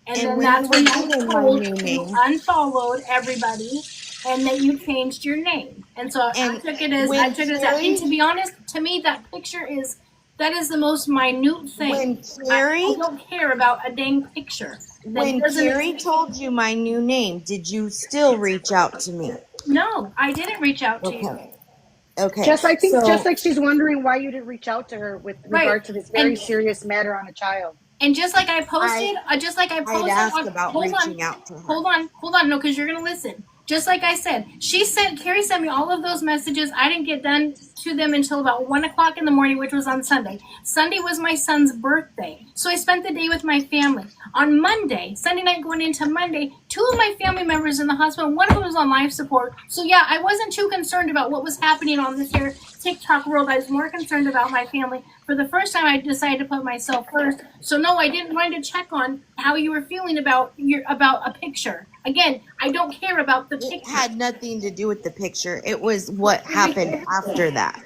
S1: And
S3: And
S1: then
S3: when
S1: that's
S3: you
S1: when
S3: were
S1: you
S3: given my
S1: told
S3: new
S1: you
S3: name-
S1: unfollowed everybody and that you changed your name. And so I
S3: And
S1: took it as
S3: when
S1: that. And
S3: Carrie,
S1: to be honest, to me, that picture is the most minute thing.
S3: when
S1: I
S3: Carrie,
S1: don't care about a dang picture that
S3: when Carrie
S1: doesn't.
S3: told you my new name, did you still reach out to me?
S1: No, I didn't reach out to you.
S3: Okay. Okay.
S4: Just I think just
S3: So
S4: like she's wondering why you didn't reach out to her with
S1: Right.
S4: regard to this very
S1: And
S4: serious matter on a child.
S1: And just like I posted,
S3: I I'd
S1: posted
S3: asked
S1: on.
S3: about
S1: Hold on,
S3: reaching out to her.
S1: hold on. No, because you're gonna listen. Just like I said, Carrie sent me all of those messages. I didn't get done to them until about 1 o'clock in the morning, which was on Sunday. Sunday was my son's birthday, so I spent the day with my family. On Monday, Sunday night going into Monday, 2 of my family members in the hospital. One of them was on life support. So yeah, I wasn't too concerned about what was happening on this here TikTok world. I was more concerned about my family. For the first time, I decided to put myself first. So no, I didn't want to check on how you were feeling about a picture. Again, I don't care about the
S3: It
S1: picture.
S3: had nothing to do with the picture. It was what happened after that.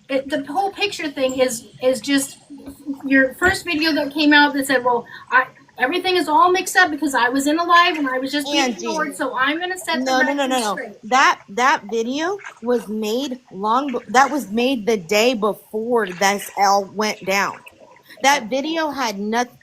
S1: The whole picture thing is just your first video that came out that said, "Well, everything is all mixed up because I was in a live and I was just being
S3: Angie,
S1: ignored. So I'm gonna set the
S3: no,
S1: record straight."
S3: That video was made that was made the day before this all went down. That video had nothing.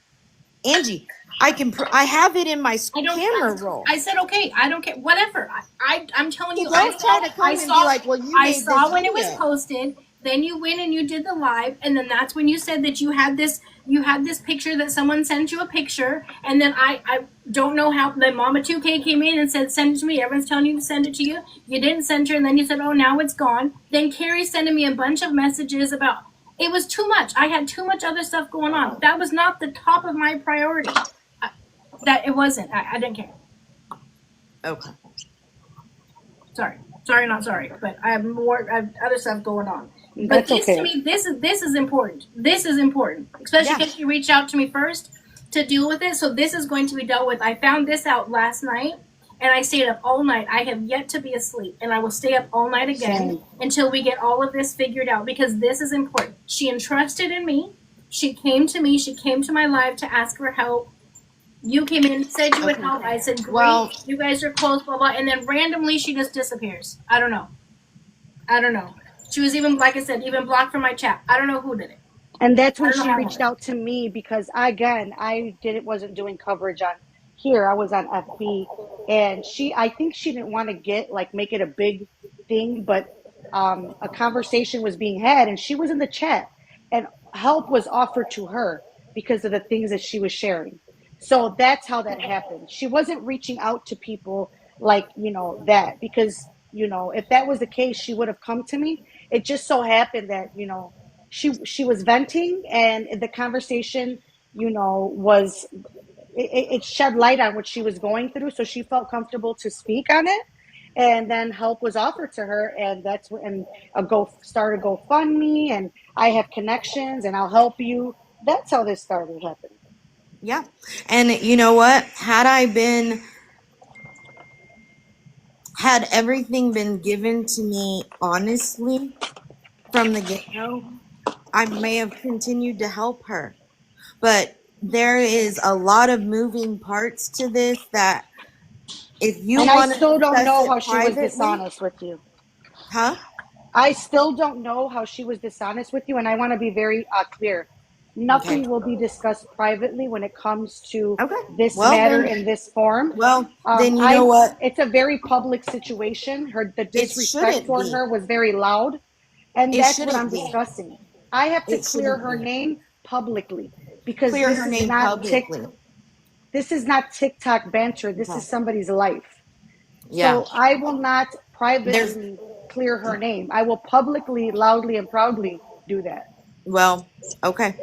S3: Angie, I have it in my camera roll.
S1: I said, okay, I don't care, whatever. I'm telling you,
S3: So don't try to come and be like, well, you
S1: I
S3: made
S1: saw
S3: this
S1: when it was
S3: video.
S1: posted. Then you went and you did the live, and then that's when you said that you had this picture that someone sent you a picture, and then I don't know how. Then Mama 2K came in and said, send it to me. Everyone's telling you to send it to you. You didn't send her, and then you said, oh, now it's gone. Then Carrie sent me a bunch of messages about. It was too much. I had too much other stuff going on. That was not the top of my priority. That it wasn't. I didn't care.
S3: Okay.
S1: Sorry, not sorry. But I have other stuff going on. But
S4: That's
S1: this
S4: okay.
S1: to me, this is important. This is important, especially because you reached out to me first to deal with it. So this is going to be dealt with. I found this out last night, and I stayed up all night. I have yet to be asleep, and I will stay up all night again
S4: Same.
S1: until we get all of this figured out, because this is important. She entrusted in me. She came to me. She came to my live to ask for help. You came in and said you would help. I said, great,
S3: Well,
S1: you guys are close, blah, blah. And then randomly she just disappears. I don't know. She was even, like I said, even blocked from my chat. I don't know who did it.
S4: And that's when
S1: I don't
S4: she
S1: know how
S4: reached
S1: long.
S4: out to me because wasn't doing coverage on here. I was on FB, and I think she didn't want to make it a big thing, but a conversation was being had, and she was in the chat, and help was offered to her because of the things that she was sharing. So that's how that happened. She wasn't reaching out to people like, that, because, if that was the case, she would have come to me. It just so happened that, she was venting, and the conversation, was, it shed light on what she was going through. So she felt comfortable to speak on it. And then help was offered to her, and that's when started GoFundMe, and I have connections, and I'll help you. That's how this started happening.
S3: Yeah. And you know what? Had everything been given to me honestly from the get-go, I may have continued to help her. But there is a lot of moving parts to this that if you
S4: And I
S3: want to
S4: still don't
S3: discuss
S4: know
S3: it
S4: how she was
S3: privately,
S4: dishonest with you.
S3: huh?
S4: I still don't know how she was dishonest with you, and I want to be very clear. Nothing
S3: Okay.
S4: will be discussed privately when it comes to
S3: Okay.
S4: this
S3: Well,
S4: matter
S3: then,
S4: in this form.
S3: then you know what?
S4: It's a very public situation. The
S3: It
S4: disrespect
S3: shouldn't
S4: toward
S3: be.
S4: her was very loud, and
S3: It
S4: that's what I'm
S3: shouldn't be.
S4: discussing. I have to
S3: It
S4: clear
S3: shouldn't
S4: her
S3: be.
S4: name publicly because
S3: Clear
S4: this
S3: her
S4: is
S3: name
S4: not
S3: publicly.
S4: this is not TikTok banter. This
S3: Okay.
S4: is somebody's life.
S3: Yeah.
S4: So I will not
S3: There's
S4: privately clear her name. I will publicly, loudly, and proudly do that.
S3: well, okay.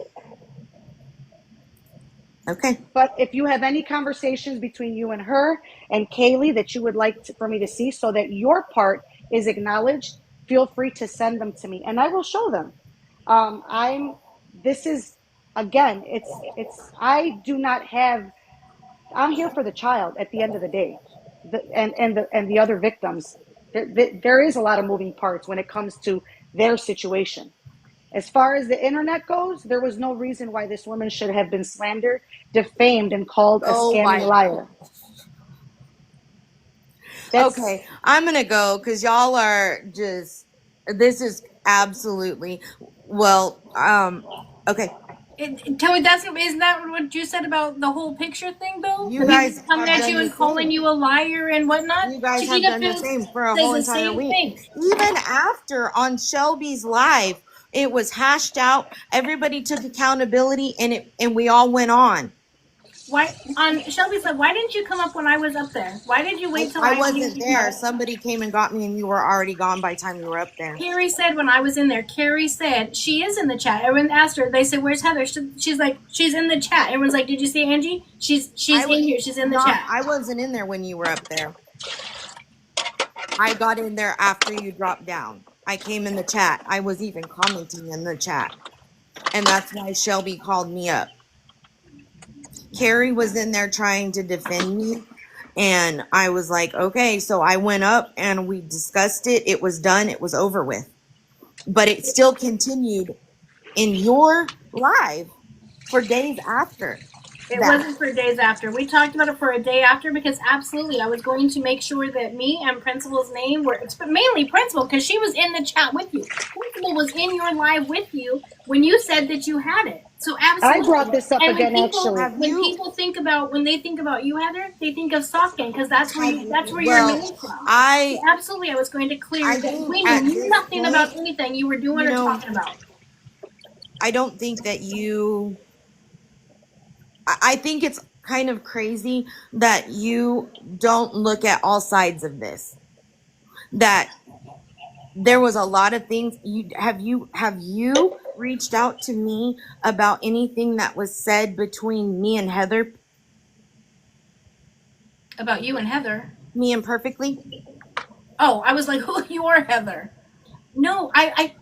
S3: Okay.
S4: But if you have any conversations between you and her and Kaylee that you would like for me to see so that your part is acknowledged, feel free to send them to me and I will show them. This is, again, I'm here for the child at the end of the day, and the other victims. There is a lot of moving parts when it comes to their situation. As far as the internet goes, there was no reason why this woman should have been slandered, defamed, and called a
S3: Oh
S4: scamming
S3: my.
S4: liar. That's
S3: Okay, I'm gonna go because y'all are just. This is absolutely well. Okay,
S1: Tell me, isn't that what you said about the whole picture thing, though?
S3: you
S1: The people
S3: guys
S1: coming
S3: have
S1: at
S3: done
S1: you
S3: the
S1: and calling
S3: same.
S1: you a liar and whatnot.
S3: You guys have
S1: Chiquita
S3: done the
S1: Fields
S3: same for a
S1: says
S3: whole
S1: the
S3: entire
S1: same
S3: week.
S1: thing.
S3: Even after on Shelby's live, it was hashed out. Everybody took accountability, and we all went on.
S1: Why on Shelby said, why didn't you come up when I was up there? Why did you wait till
S3: I
S1: I gave
S3: wasn't
S1: you
S3: there.
S1: my
S3: Somebody came and got me, and you were already gone by the time you were up there.
S1: Carrie said when I was in there, Carrie said she is in the chat. Everyone asked her. They said, "Where's Heather?" She's like, "She's in the chat." Everyone's like, "Did you see Angie?" She's
S3: I
S1: in
S3: was
S1: here. She's in the
S3: not.
S1: chat.
S3: I wasn't in there when you were up there. I got in there after you dropped down. I came in the chat. I was even commenting in the chat, and that's why Shelby called me up. Carrie was in there trying to defend me, and I was like, okay. So I went up and we discussed it. It was done. It was over with. But it still continued in your live for days after
S1: It
S3: that.
S1: wasn't for days after. We talked about it for a day after because absolutely, I was going to make sure that me and Principal's name were, but mainly Principal, because she was in the chat with you. Principal was in your live with you when you said that you had it. So absolutely.
S4: I brought this up
S1: and
S4: again,
S1: when people,
S4: actually.
S1: when people think about you, Heather, they think of soft game because that's where you're
S3: Well,
S1: known from.
S3: I
S1: So absolutely, I was going to clear
S3: I
S1: that
S3: think
S1: we
S3: at
S1: knew
S3: this
S1: nothing
S3: point,
S1: about anything you were doing
S3: you
S1: or
S3: know,
S1: talking about.
S3: I don't think that you. I think it's kind of crazy that you don't look at all sides of this. That there was a lot of things. Have you reached out to me about anything that was said between me and Heather,
S1: About you and Heather.
S3: me and Perfectly?
S1: Oh, I was like, "Who you are, Heather?" No, I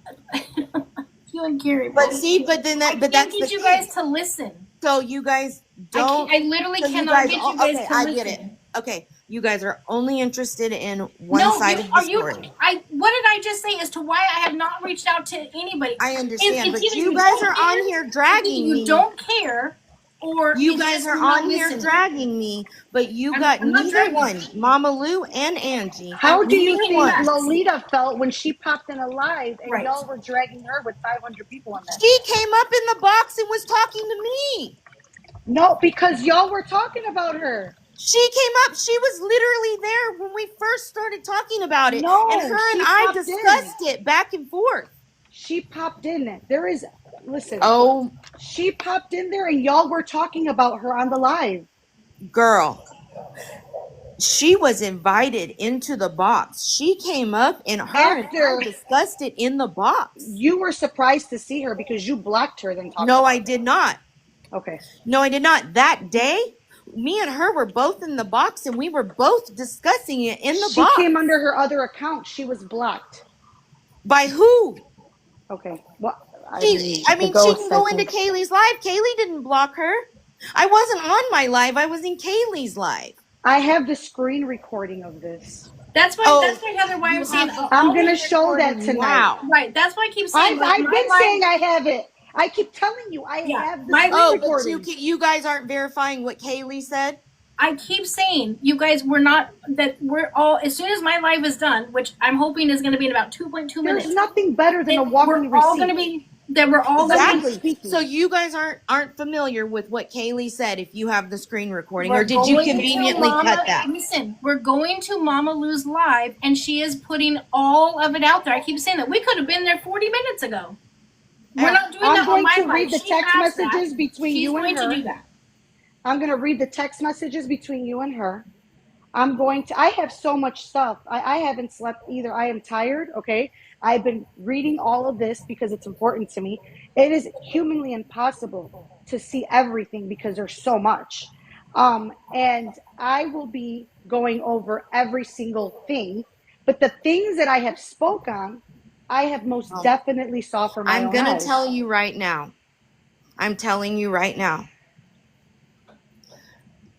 S1: you and Gary.
S3: But see, but then
S1: I
S3: that, but
S1: can't
S3: that's the
S1: get you
S3: thing.
S1: guys to listen.
S3: So you guys don't.
S1: I literally
S3: So you
S1: cannot
S3: guys,
S1: get you guys
S3: okay,
S1: to
S3: I
S1: listen.
S3: get it. Okay, you guys are only interested in one
S1: No,
S3: side
S1: you
S3: of the
S1: are you.
S3: story.
S1: What did I just say as to why I have not reached out to anybody?
S3: I understand, but
S1: either
S3: you guys
S1: don't
S3: are on
S1: care-
S3: here
S1: either
S3: dragging
S1: you
S3: me.
S1: don't care, or
S3: You
S1: it's
S3: guys
S1: just
S3: are
S1: you're not
S3: on here
S1: listening.
S3: dragging me, but you
S1: I'm
S3: got
S1: not
S3: neither
S1: dragging
S3: one,
S1: you.
S3: Mama Lou and Angie.
S4: How do you
S3: Neither
S4: think
S3: one.
S4: Lolita felt when she popped in a live and
S1: Right.
S4: y'all were dragging her with 500 people in there?
S3: She came up in the box and was talking to me.
S4: No, because y'all were talking about her.
S3: She came up. She was literally there when we first started talking about it.
S4: No,
S3: And her and
S4: she
S3: I
S4: popped
S3: discussed it back and forth.
S4: She popped in. There is, listen,
S3: Oh,
S4: she popped in there and y'all were talking about her on the live.
S3: girl. She was invited into the box. She came up and her and
S4: After
S3: I discussed it in the box.
S4: you were surprised to see her because you blocked her, then talked
S3: No,
S4: about
S3: I did not.
S4: her. Okay.
S3: No, I did not. That day, me and her were both in the box and we were both discussing it in the
S4: She
S3: box.
S4: came under her other account. She was blocked.
S3: By who?
S4: Okay. Well,
S3: She can go into Kaylee's live. Kaylee didn't block her. I wasn't on my live. I was in Kaylee's live.
S4: I have the screen recording of this.
S1: That's why.
S3: Oh,
S1: that's why Heather. Why I'm saying.
S4: I'm gonna show that tonight.
S3: Wow.
S1: Right. That's why I keep saying.
S4: I've been saying I have it. I keep telling you I have the screen
S3: Oh,
S4: recording.
S3: but you guys aren't verifying what Kaylee said?
S1: I keep saying you guys were not that we're all as soon as my live is done, which I'm hoping is going to be in about 2.2 minutes.
S4: There's nothing better than a
S1: We're
S4: walking
S1: all
S4: receipt.
S1: going to be that we're all going to be
S3: Exactly.
S1: speaking.
S3: So you guys aren't familiar with what Kaylee said if you have the screen recording,
S1: We're
S3: or did you
S1: going to
S3: conveniently
S1: Mama-
S3: cut that?
S1: Listen, we're going to Mama Lou's live, and she is putting all of it out there. I keep saying that we could have been there 40 minutes ago. We're not doing
S4: I'm
S1: that on
S4: going
S1: my
S4: to
S1: live.
S4: read the
S1: She
S4: text
S1: has that.
S4: messages between
S1: She's
S4: you and
S1: going
S4: her.
S1: to do that.
S4: I'm going to read the text messages between you and her. I have so much stuff. I haven't slept either. I am tired, okay? I've been reading all of this because it's important to me. It is humanly impossible to see everything because there's so much. And I will be going over every single thing. But the things that I have spoke on, I have most definitely saw for my own
S3: I'm going to
S4: eyes.
S3: tell you right now. I'm telling you right now.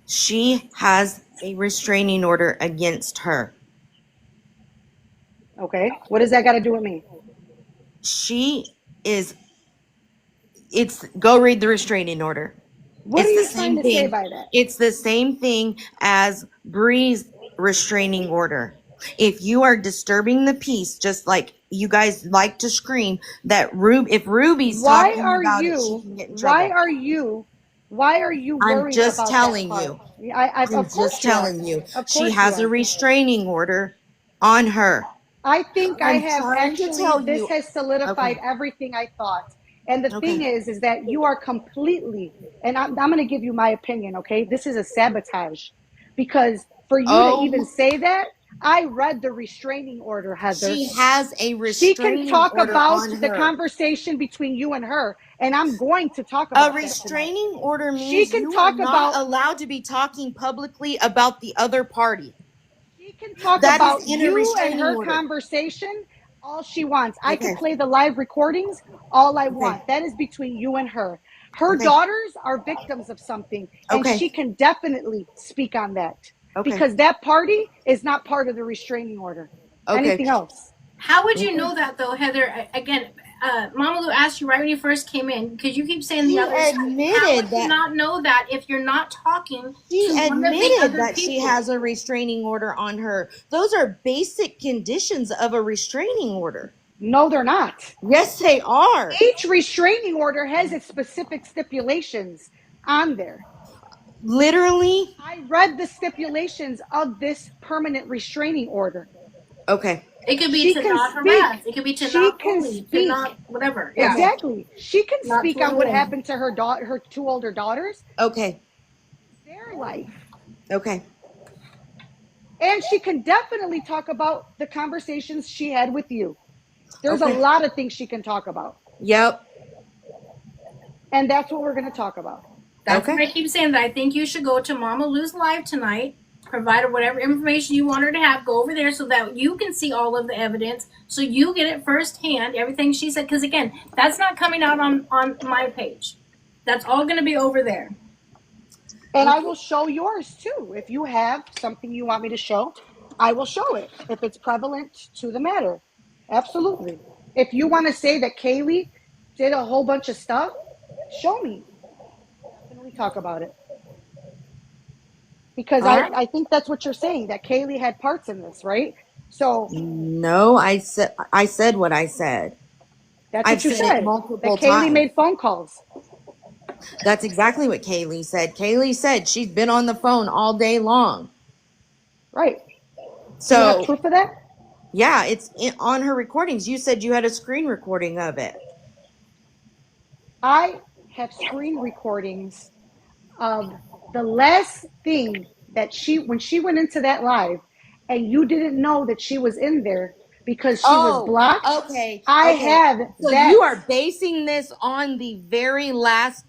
S3: She has a restraining order against her.
S4: Okay. What does that got to do with me?
S3: Go read the restraining order.
S4: What
S3: It's
S4: are
S3: the
S4: you
S3: same
S4: trying to say
S3: thing.
S4: by that?
S3: It's the same thing as Bree's restraining order. If you are disturbing the peace, just like you guys like to scream, that if Ruby's
S4: Why
S3: talking
S4: are
S3: about it, she
S4: you?
S3: can get in
S4: Why
S3: trouble.
S4: are you? Why are you
S3: I'm
S4: worried
S3: just
S4: about that
S3: telling
S4: part?
S3: you.
S4: Of
S3: I'm
S4: course
S3: just
S4: you are.
S3: telling you.
S4: Of
S3: She
S4: course you
S3: has a
S4: are.
S3: restraining order on her.
S4: I think I
S3: I'm
S4: have
S3: trying to
S4: actually,
S3: tell
S4: this
S3: you.
S4: has solidified
S3: Okay.
S4: everything I thought. And the
S3: Okay.
S4: thing is that you are completely, and I'm going to give you my opinion, okay? This is a sabotage. Because for you to even
S3: Oh,
S4: say that, I read the restraining order, Heather.
S3: she has a
S4: She can
S3: restraining
S4: talk
S3: order
S4: about
S3: on
S4: the
S3: her.
S4: conversation between you and her, and I'm going to talk
S3: A
S4: about that tonight.
S3: restraining order
S4: She
S3: means
S4: can
S3: you are
S4: talk
S3: not
S4: about
S3: allowed to be talking publicly about the other party.
S4: She can talk
S3: That is
S4: about
S3: in a
S4: you and
S3: restraining
S4: her
S3: order.
S4: conversation all she wants. I could
S3: Okay.
S4: play the live recordings all I
S3: Okay.
S4: want. That is between you and her. Her
S3: Okay.
S4: daughters are victims of something, and
S3: Okay.
S4: she can definitely speak on that
S3: Okay.
S4: because that party is not part of the restraining order.
S3: Okay.
S4: Anything else?
S1: How would you
S3: Okay.
S1: know that though, Heather? Again, Mama Lou asked you right when you first came in because you keep saying the
S3: She
S1: other side. How would
S3: admitted
S1: you
S3: that
S1: not know that if you're not talking
S3: she
S1: to one of the
S3: admitted
S1: other
S3: that she
S1: people?
S3: has a restraining order on her. Those are basic conditions of a restraining order.
S4: No, they're not.
S3: Yes, they are.
S4: Each restraining order has its specific stipulations on there.
S3: Literally.
S4: I read the stipulations of this permanent restraining order.
S3: Okay.
S1: It could be
S4: She
S1: to
S4: can
S1: not
S4: speak.
S1: harass. It could be to
S4: She
S1: not
S4: can
S1: bully. To
S4: speak.
S1: not whatever. Yeah.
S3: Okay.
S4: Exactly. She can
S1: Not
S4: speak
S1: to
S4: on what
S1: ruin.
S4: happened to her daughter, her two older daughters,
S3: Okay.
S4: their life.
S3: Okay.
S4: And she can definitely talk about the conversations she had with you. There's
S3: Okay.
S4: a lot of things she can talk about.
S3: Yep.
S4: And that's what we're going to talk about.
S1: That's
S3: Okay.
S1: why I keep saying that. I think you should go to Mama Lou's live tonight. Provide her whatever information you want her to have. Go over there so that you can see all of the evidence, so you get it firsthand. Everything she said, because again, that's not coming out on my page. That's all going to be over there.
S4: And I will show yours too. If you have something you want me to show, I will show it if it's prevalent to the matter. Absolutely. If you want to say that Kaylee did a whole bunch of stuff, show me. Definitely talk about it. Because
S3: All right.
S4: I think that's what you're saying, that Kaylee had parts in this, right? So
S3: No, I said what I said.
S4: that's
S3: I've
S4: what you
S3: said it
S4: said. That
S3: multiple
S4: Kaylee
S3: times.
S4: made phone calls.
S3: That's exactly what Kaylee said. Kaylee said she's been on the phone all day long.
S4: Right. Do you have
S3: So,
S4: proof of that?
S3: yeah, it's on her recordings. You said you had a screen recording of it.
S4: I have screen recordings of the last thing that when she went into that live and you didn't know that she was in there because she was blocked.
S3: Okay.
S4: I
S3: Okay.
S4: have
S3: So
S4: that.
S3: you are basing this on the very last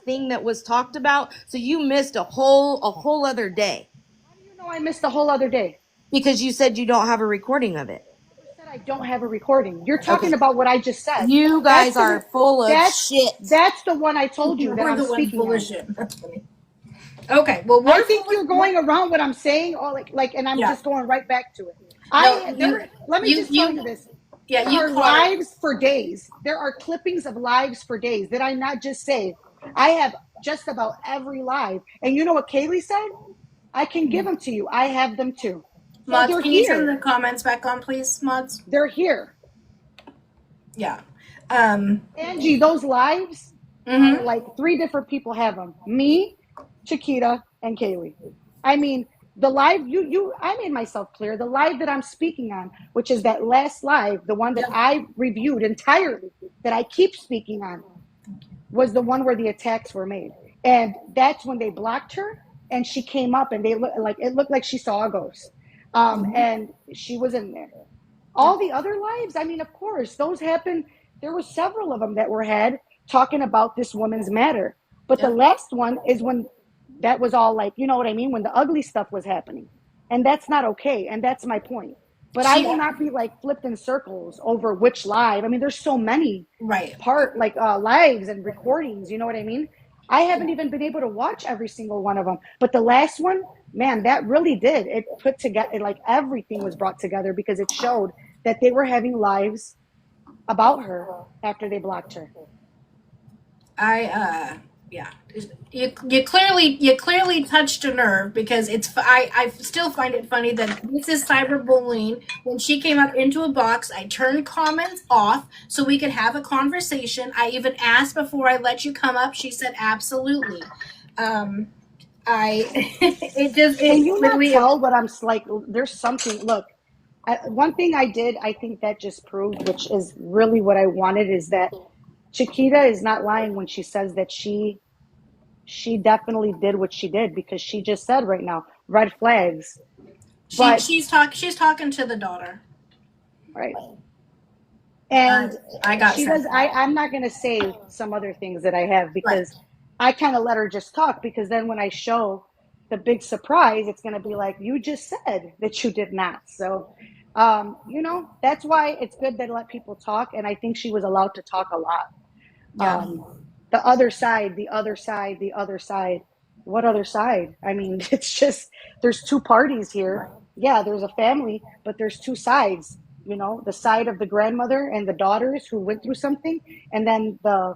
S3: thing that was talked about. So you missed a whole other day
S4: How do you know I missed the whole other day?
S3: because you said you don't have a recording of it.
S4: I never said I don't have a recording. You're talking
S3: Okay.
S4: about what I just said.
S3: You guys are full of shit.
S4: That's the one I told you that
S1: We're
S4: I'm
S1: the ones
S4: speaking
S1: full
S4: on.
S1: of shit. That's funny. Okay, well,
S4: I think you're going around what I'm saying, or and I'm
S1: Yeah.
S4: just going right back to it.
S1: No,
S4: Let me just tell you this.
S1: Yeah,
S4: There
S1: you
S4: are
S1: caught it.
S4: lives for days. There are clippings of lives for days that I not just say. I have just about every live. And you know what Kaylee said? I can give them to you. I have them too. So
S1: Mods,
S4: they're
S1: can you turn
S4: here.
S1: the comments back on, please, Mods?
S4: They're here.
S1: Yeah.
S4: Angie, those lives are like 3 different people have them. Me, Chiquita, and Kaylee. I mean, the live I made myself clear. The live that I'm speaking on, which is that last live, the one that I reviewed entirely, that I keep speaking on, was the one where the attacks were made. And that's when they blocked her and she came up and it looked like she saw a ghost. And she was in there. All the other lives, I mean, of course, those happened. There were several of them that were had talking about this woman's matter. But the last one is when that was all like, you know what I mean? When the ugly stuff was happening. And that's not okay. And that's my point. But I will not be like flipped in circles over which live. I mean, there's so many lives and recordings. You know what I mean? I haven't even been able to watch every single one of them. But the last one, man, that really did. It put together, like everything was brought together because it showed that they were having lives about her after they blocked her.
S1: Yeah, you clearly touched a nerve, because I still find it funny that this is cyberbullying. When she came up into a box, I turned comments off so we could have a conversation. I even asked before I let you come up. She said absolutely. Um, I
S4: Can you not
S1: literally.
S4: tell what I'm like? There's something. Look, one thing I did, I think that just proved, which is really what I wanted, is that Chiquita is not lying when she says that she definitely did what she did, because she just said right now red flags. But
S1: She's talking to the daughter.
S4: right, and
S1: I got
S4: she
S1: sent
S4: does.
S1: that.
S4: I'm not going to say some other things that I have,
S1: Right.
S4: because I kind of let her just talk, because then when I show the big surprise, it's going to be like, you just said that you did not. So, that's why it's good to let people talk. And I think she was allowed to talk a lot.
S1: Yeah.
S4: The other side, the other side, the other side. What other side? I mean, it's just, there's two parties here. Yeah, there's a family, but there's two sides. The side of the grandmother and the daughters who went through something, and then the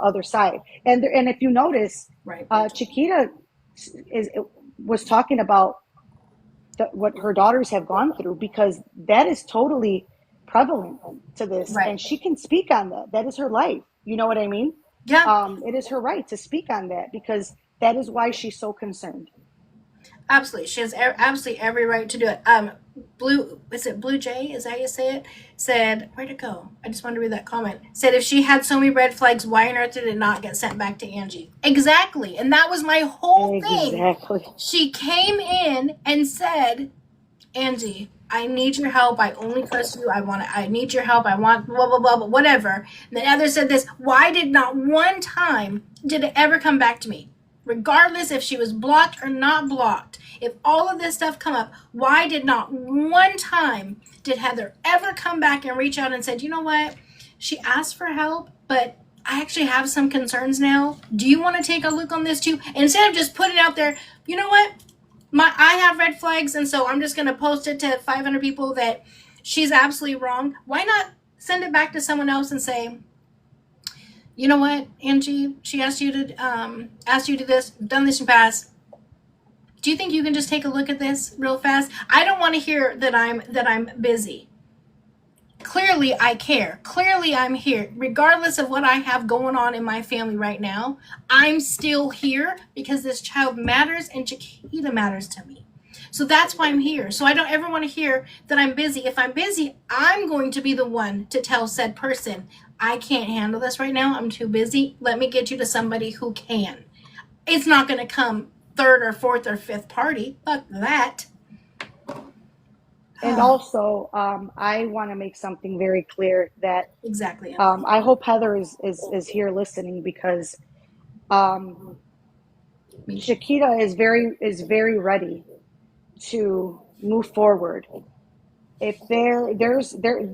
S4: other side. And if you notice,
S1: Right.
S4: Chiquita was talking about what her daughters have gone through, because that is totally prevalent to this,
S1: Right.
S4: and she can speak on that. That is her life. You know what I mean?
S1: Yeah.
S4: It is her right to speak on that, because that is why she's so concerned.
S1: Absolutely, she has absolutely every right to do it. Blue Jay? Is that how you say it? Said, where'd it go? I just wanted to read that comment. Said, if she had so many red flags, why on earth did it not get sent back to Angie? Exactly, and that was my whole thing.
S4: Exactly.
S1: She came in and said, Angie, I need your help. I only trust you. I need your help. I want blah, blah, blah, but whatever. And then Heather said this, why did not one time did it ever come back to me? Regardless if she was blocked or not blocked, if all of this stuff come up, why did not one time did Heather ever come back and reach out and said, you know what? She asked for help, but I actually have some concerns now. Do you want to take a look on this too? And instead of just putting it out there, you know what? I have red flags, and so I'm just going to post it to 500 people that she's absolutely wrong. Why not send it back to someone else and say, you know what, Angie, she asked you to do this, done this in the past. Do you think you can just take a look at this real fast? I don't want to hear that I'm busy. Clearly I care. Clearly I'm here. Regardless of what I have going on in my family right now, I'm still here because this child matters and Chiquita matters to me. So that's why I'm here. So I don't ever want to hear that I'm busy. If I'm busy, I'm going to be the one to tell said person, I can't handle this right now. I'm too busy. Let me get you to somebody who can. It's not going to come third or fourth or fifth party. Fuck that.
S4: And also, I want to make something very clear that
S1: exactly.
S4: I hope Heather is here listening, because Chiquita is very ready to move forward. If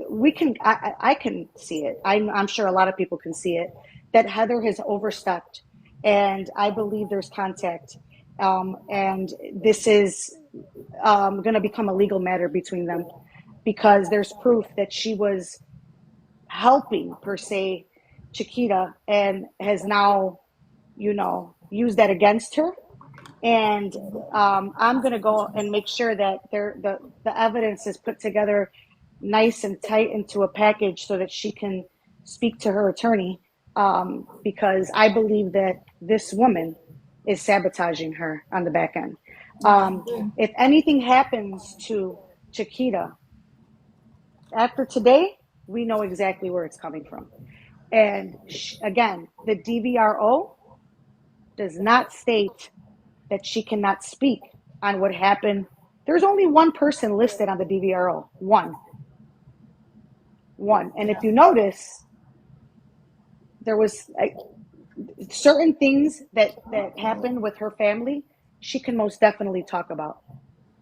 S4: we can, I can see it. I'm sure a lot of people can see it, that Heather has overstepped, and I believe there's contact, and this is going to become a legal matter between them, because there's proof that she was helping, per se, Chiquita, and has now, used that against her. And I'm going to go and make sure that the evidence is put together nice and tight into a package so that she can speak to her attorney, because I believe that this woman is sabotaging her on the back end. If anything happens to Chiquita after today, we know exactly where it's coming from. And again, the DVRO does not state that she cannot speak on what happened. There's only one person listed on the DVRO. One. And if you notice, there was certain things that happened with her family, she can most definitely talk about.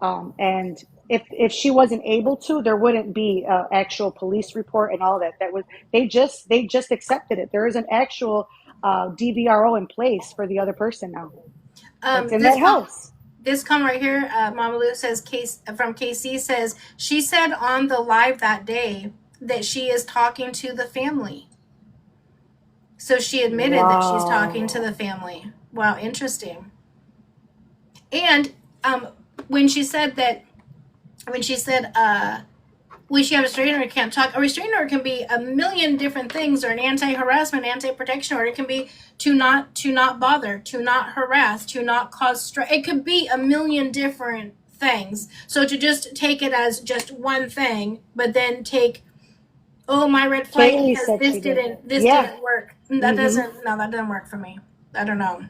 S4: And if she wasn't able to, there wouldn't be an actual police report and all that. They just accepted it. There is an actual DVRO in place for the other person now. That's in that house.
S1: This comment right here, Mama Lou says, from KC says, she said on the live that day that she is talking to the family. So she admitted that she's talking to
S4: Wow.
S1: the family. Wow, interesting. And when she said that, when she said, we should have a restraining order, can't talk. A restraining order can be a million different things, or an anti-harassment, anti-protection order. It can be to not bother, to not harass, to not cause stress. It could be a million different things. So to just take it as just one thing, but then take, oh, my red flag
S4: Kaylee
S1: because
S4: said
S1: this
S4: she did.
S1: this
S4: Yeah.
S1: didn't work. That
S4: Mm-hmm.
S1: doesn't work for me. I don't know.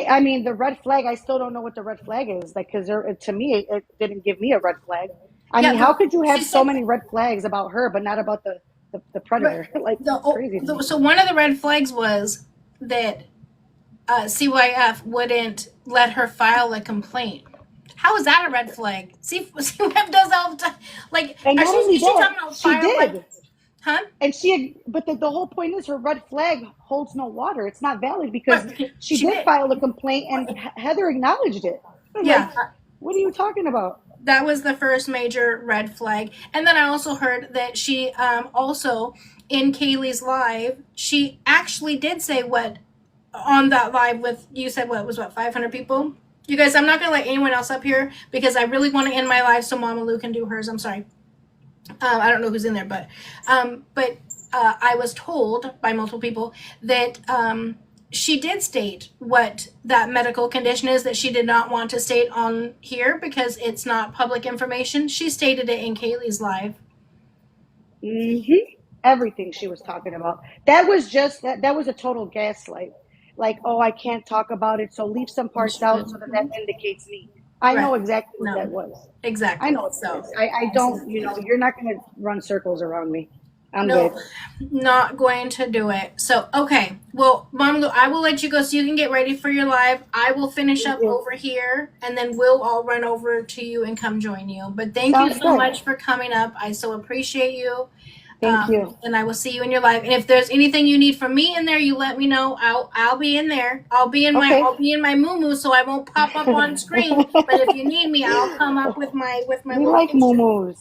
S4: I mean, the red flag, I still don't know what the red flag is. Like, because to me, it didn't give me a red flag. I mean, how could you have so many red flags about her, but not about the predator? Like, it's crazy to me.
S1: So one of the red flags was that CYF wouldn't let her file a complaint. How is that a red flag? CYF does that all the time. Like,
S4: And not only
S1: is she talking
S4: that,
S1: about
S4: she
S1: file,
S4: did.
S1: like, huh?
S4: And but the whole point is her red flag holds no water. It's not valid because
S1: Right.
S4: she
S1: She
S4: did
S1: did.
S4: file a complaint and Heather acknowledged it.
S1: Yeah.
S4: Like, what are you talking about?
S1: That was the first major red flag. And then I also heard that she also in Kaylee's live, she actually did say what on that live with, you said what was, 500 people? You guys, I'm not going to let anyone else up here because I really want to end my live so Mama Lou can do hers. I'm sorry. I don't know who's in there, but I was told by multiple people that she did state what that medical condition is that she did not want to state on here because it's not public information. She stated it in Kaylee's live.
S4: Mm-hmm. Everything she was talking about. That was just that was a total gaslight. Like, oh, I can't talk about it, so leave some parts out so that indicates me. I know exactly what that was.
S1: Exactly.
S4: I know what that is. I don't, you're not going to run circles around me. I'm good.
S1: Not going to do it. So, okay. Well, Mom Lou, I will let you go so you can get ready for your live. I will finish up over here, and then we'll all run over to you and come join you. But thank you so much for coming up. I so appreciate you.
S4: Thank you.
S1: And I will see you in your live. And if there's anything you need from me in there, you let me know. I'll be in there. I'll be in my moo so I won't pop up on screen. But if you need me, I'll come up with my
S4: We like moo.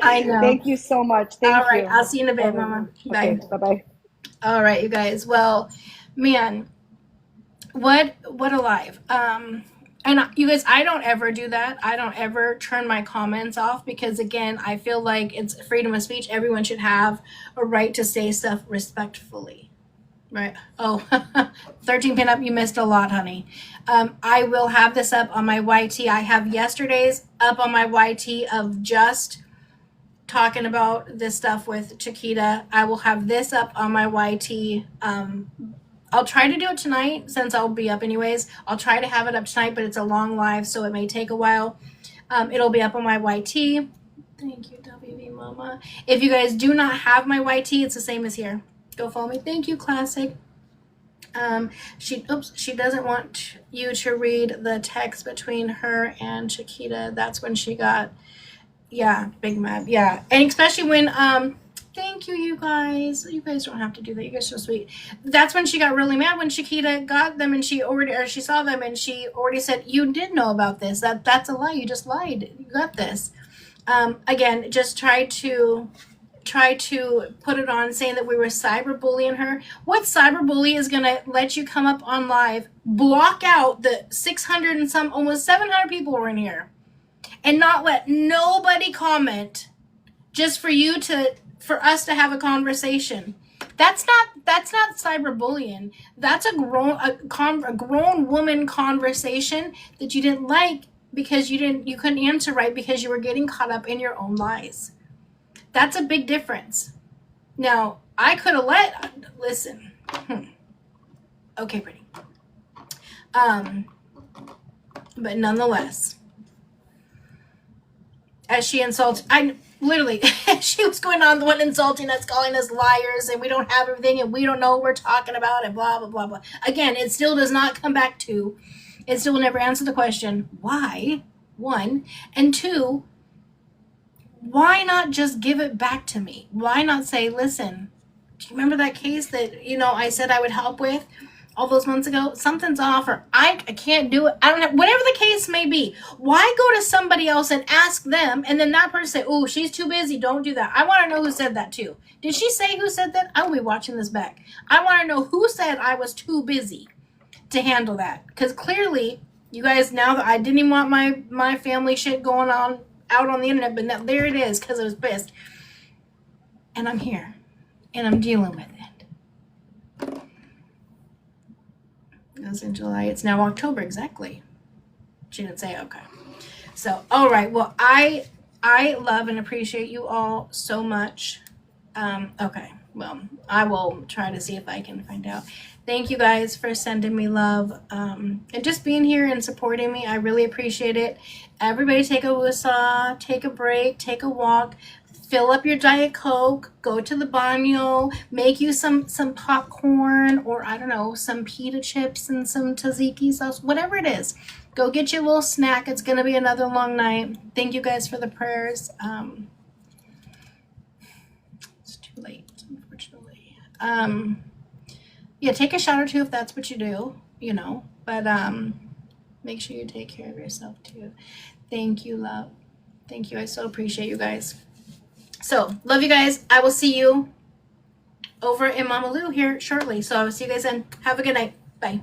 S1: I know.
S4: Thank you so much. Thank you.
S1: All right. I'll see you in a bit, Mama. Bye.
S4: Okay, bye-bye.
S1: All right, you guys. Well, man, what a live. And you guys, I don't ever do that. I don't ever turn my comments off because, again, I feel like it's freedom of speech. Everyone should have a right to say stuff respectfully. Right. Oh, 13 pin up. You missed a lot, honey. I will have this up on my YT. I have yesterday's up on my YT of just talking about this stuff with Chiquita. I will have this up on my YT. I'll try to do it tonight since I'll be up anyways. I'll try to have it up tonight, but it's a long live, so it may take a while. It'll be up on my YT. Thank you, WV Mama. If you guys do not have my YT, it's the same as here. Go follow me. Thank you, Classic. She doesn't want you to read the text between her and Chiquita. That's when she got, big mad. Yeah, and especially when thank you, you guys. You guys don't have to do that. You guys are so sweet. That's when she got really mad when Chiquita got them and she saw them and she already said, you did know about this. That's a lie. You just lied. You got this. Again, just try to put it on saying that we were cyberbullying her. What cyberbully is going to let you come up on live, block out the 600 and some, almost 700 people were in here, and not let nobody comment just for us to have a conversation? That's not cyberbullying. That's a grown woman conversation that you didn't like because you couldn't answer right because you were getting caught up in your own lies. That's a big difference. Now, I could have listen. Okay, pretty. But nonetheless, as she insults, she was going on the one insulting us, calling us liars, and we don't have everything, and we don't know what we're talking about, and blah, blah, blah, blah. Again, it still does not come back to, it still will never answer the question, why, one, and two, why not just give it back to me? Why not say, listen, do you remember that case that, I said I would help with? all those months ago, something's off, or I can't do it. I don't know, whatever the case may be. Why go to somebody else and ask them, and then that person say, "Oh, she's too busy. Don't do that." I want to know who said that too. Did she say who said that? I will be watching this back. I want to know who said I was too busy to handle that, because clearly, you guys, now that I didn't even want my family shit going on out on the internet, but now there it is because I was pissed, and I'm here, and I'm dealing with it. It was in July. It's now October, exactly. She didn't say. Okay. So, all right. Well, I love and appreciate you all so much. Okay. Well, I will try to see if I can find out. Thank you guys for sending me love, and just being here and supporting me. I really appreciate it. Everybody take a woosah, take a break, take a walk. Fill up your Diet Coke, go to the baño, make you some popcorn, or I don't know, some pita chips and some tzatziki sauce, whatever it is. Go get your little snack. It's going to be another long night. Thank you guys for the prayers. It's too late, unfortunately. Yeah, take a shot or two if that's what you do, you know, but make sure you take care of yourself too. Thank you, love. Thank you. I so appreciate you guys. So, love you guys. I will see you over in Mama Lou here shortly. So, I will see you guys then. Have a good night. Bye.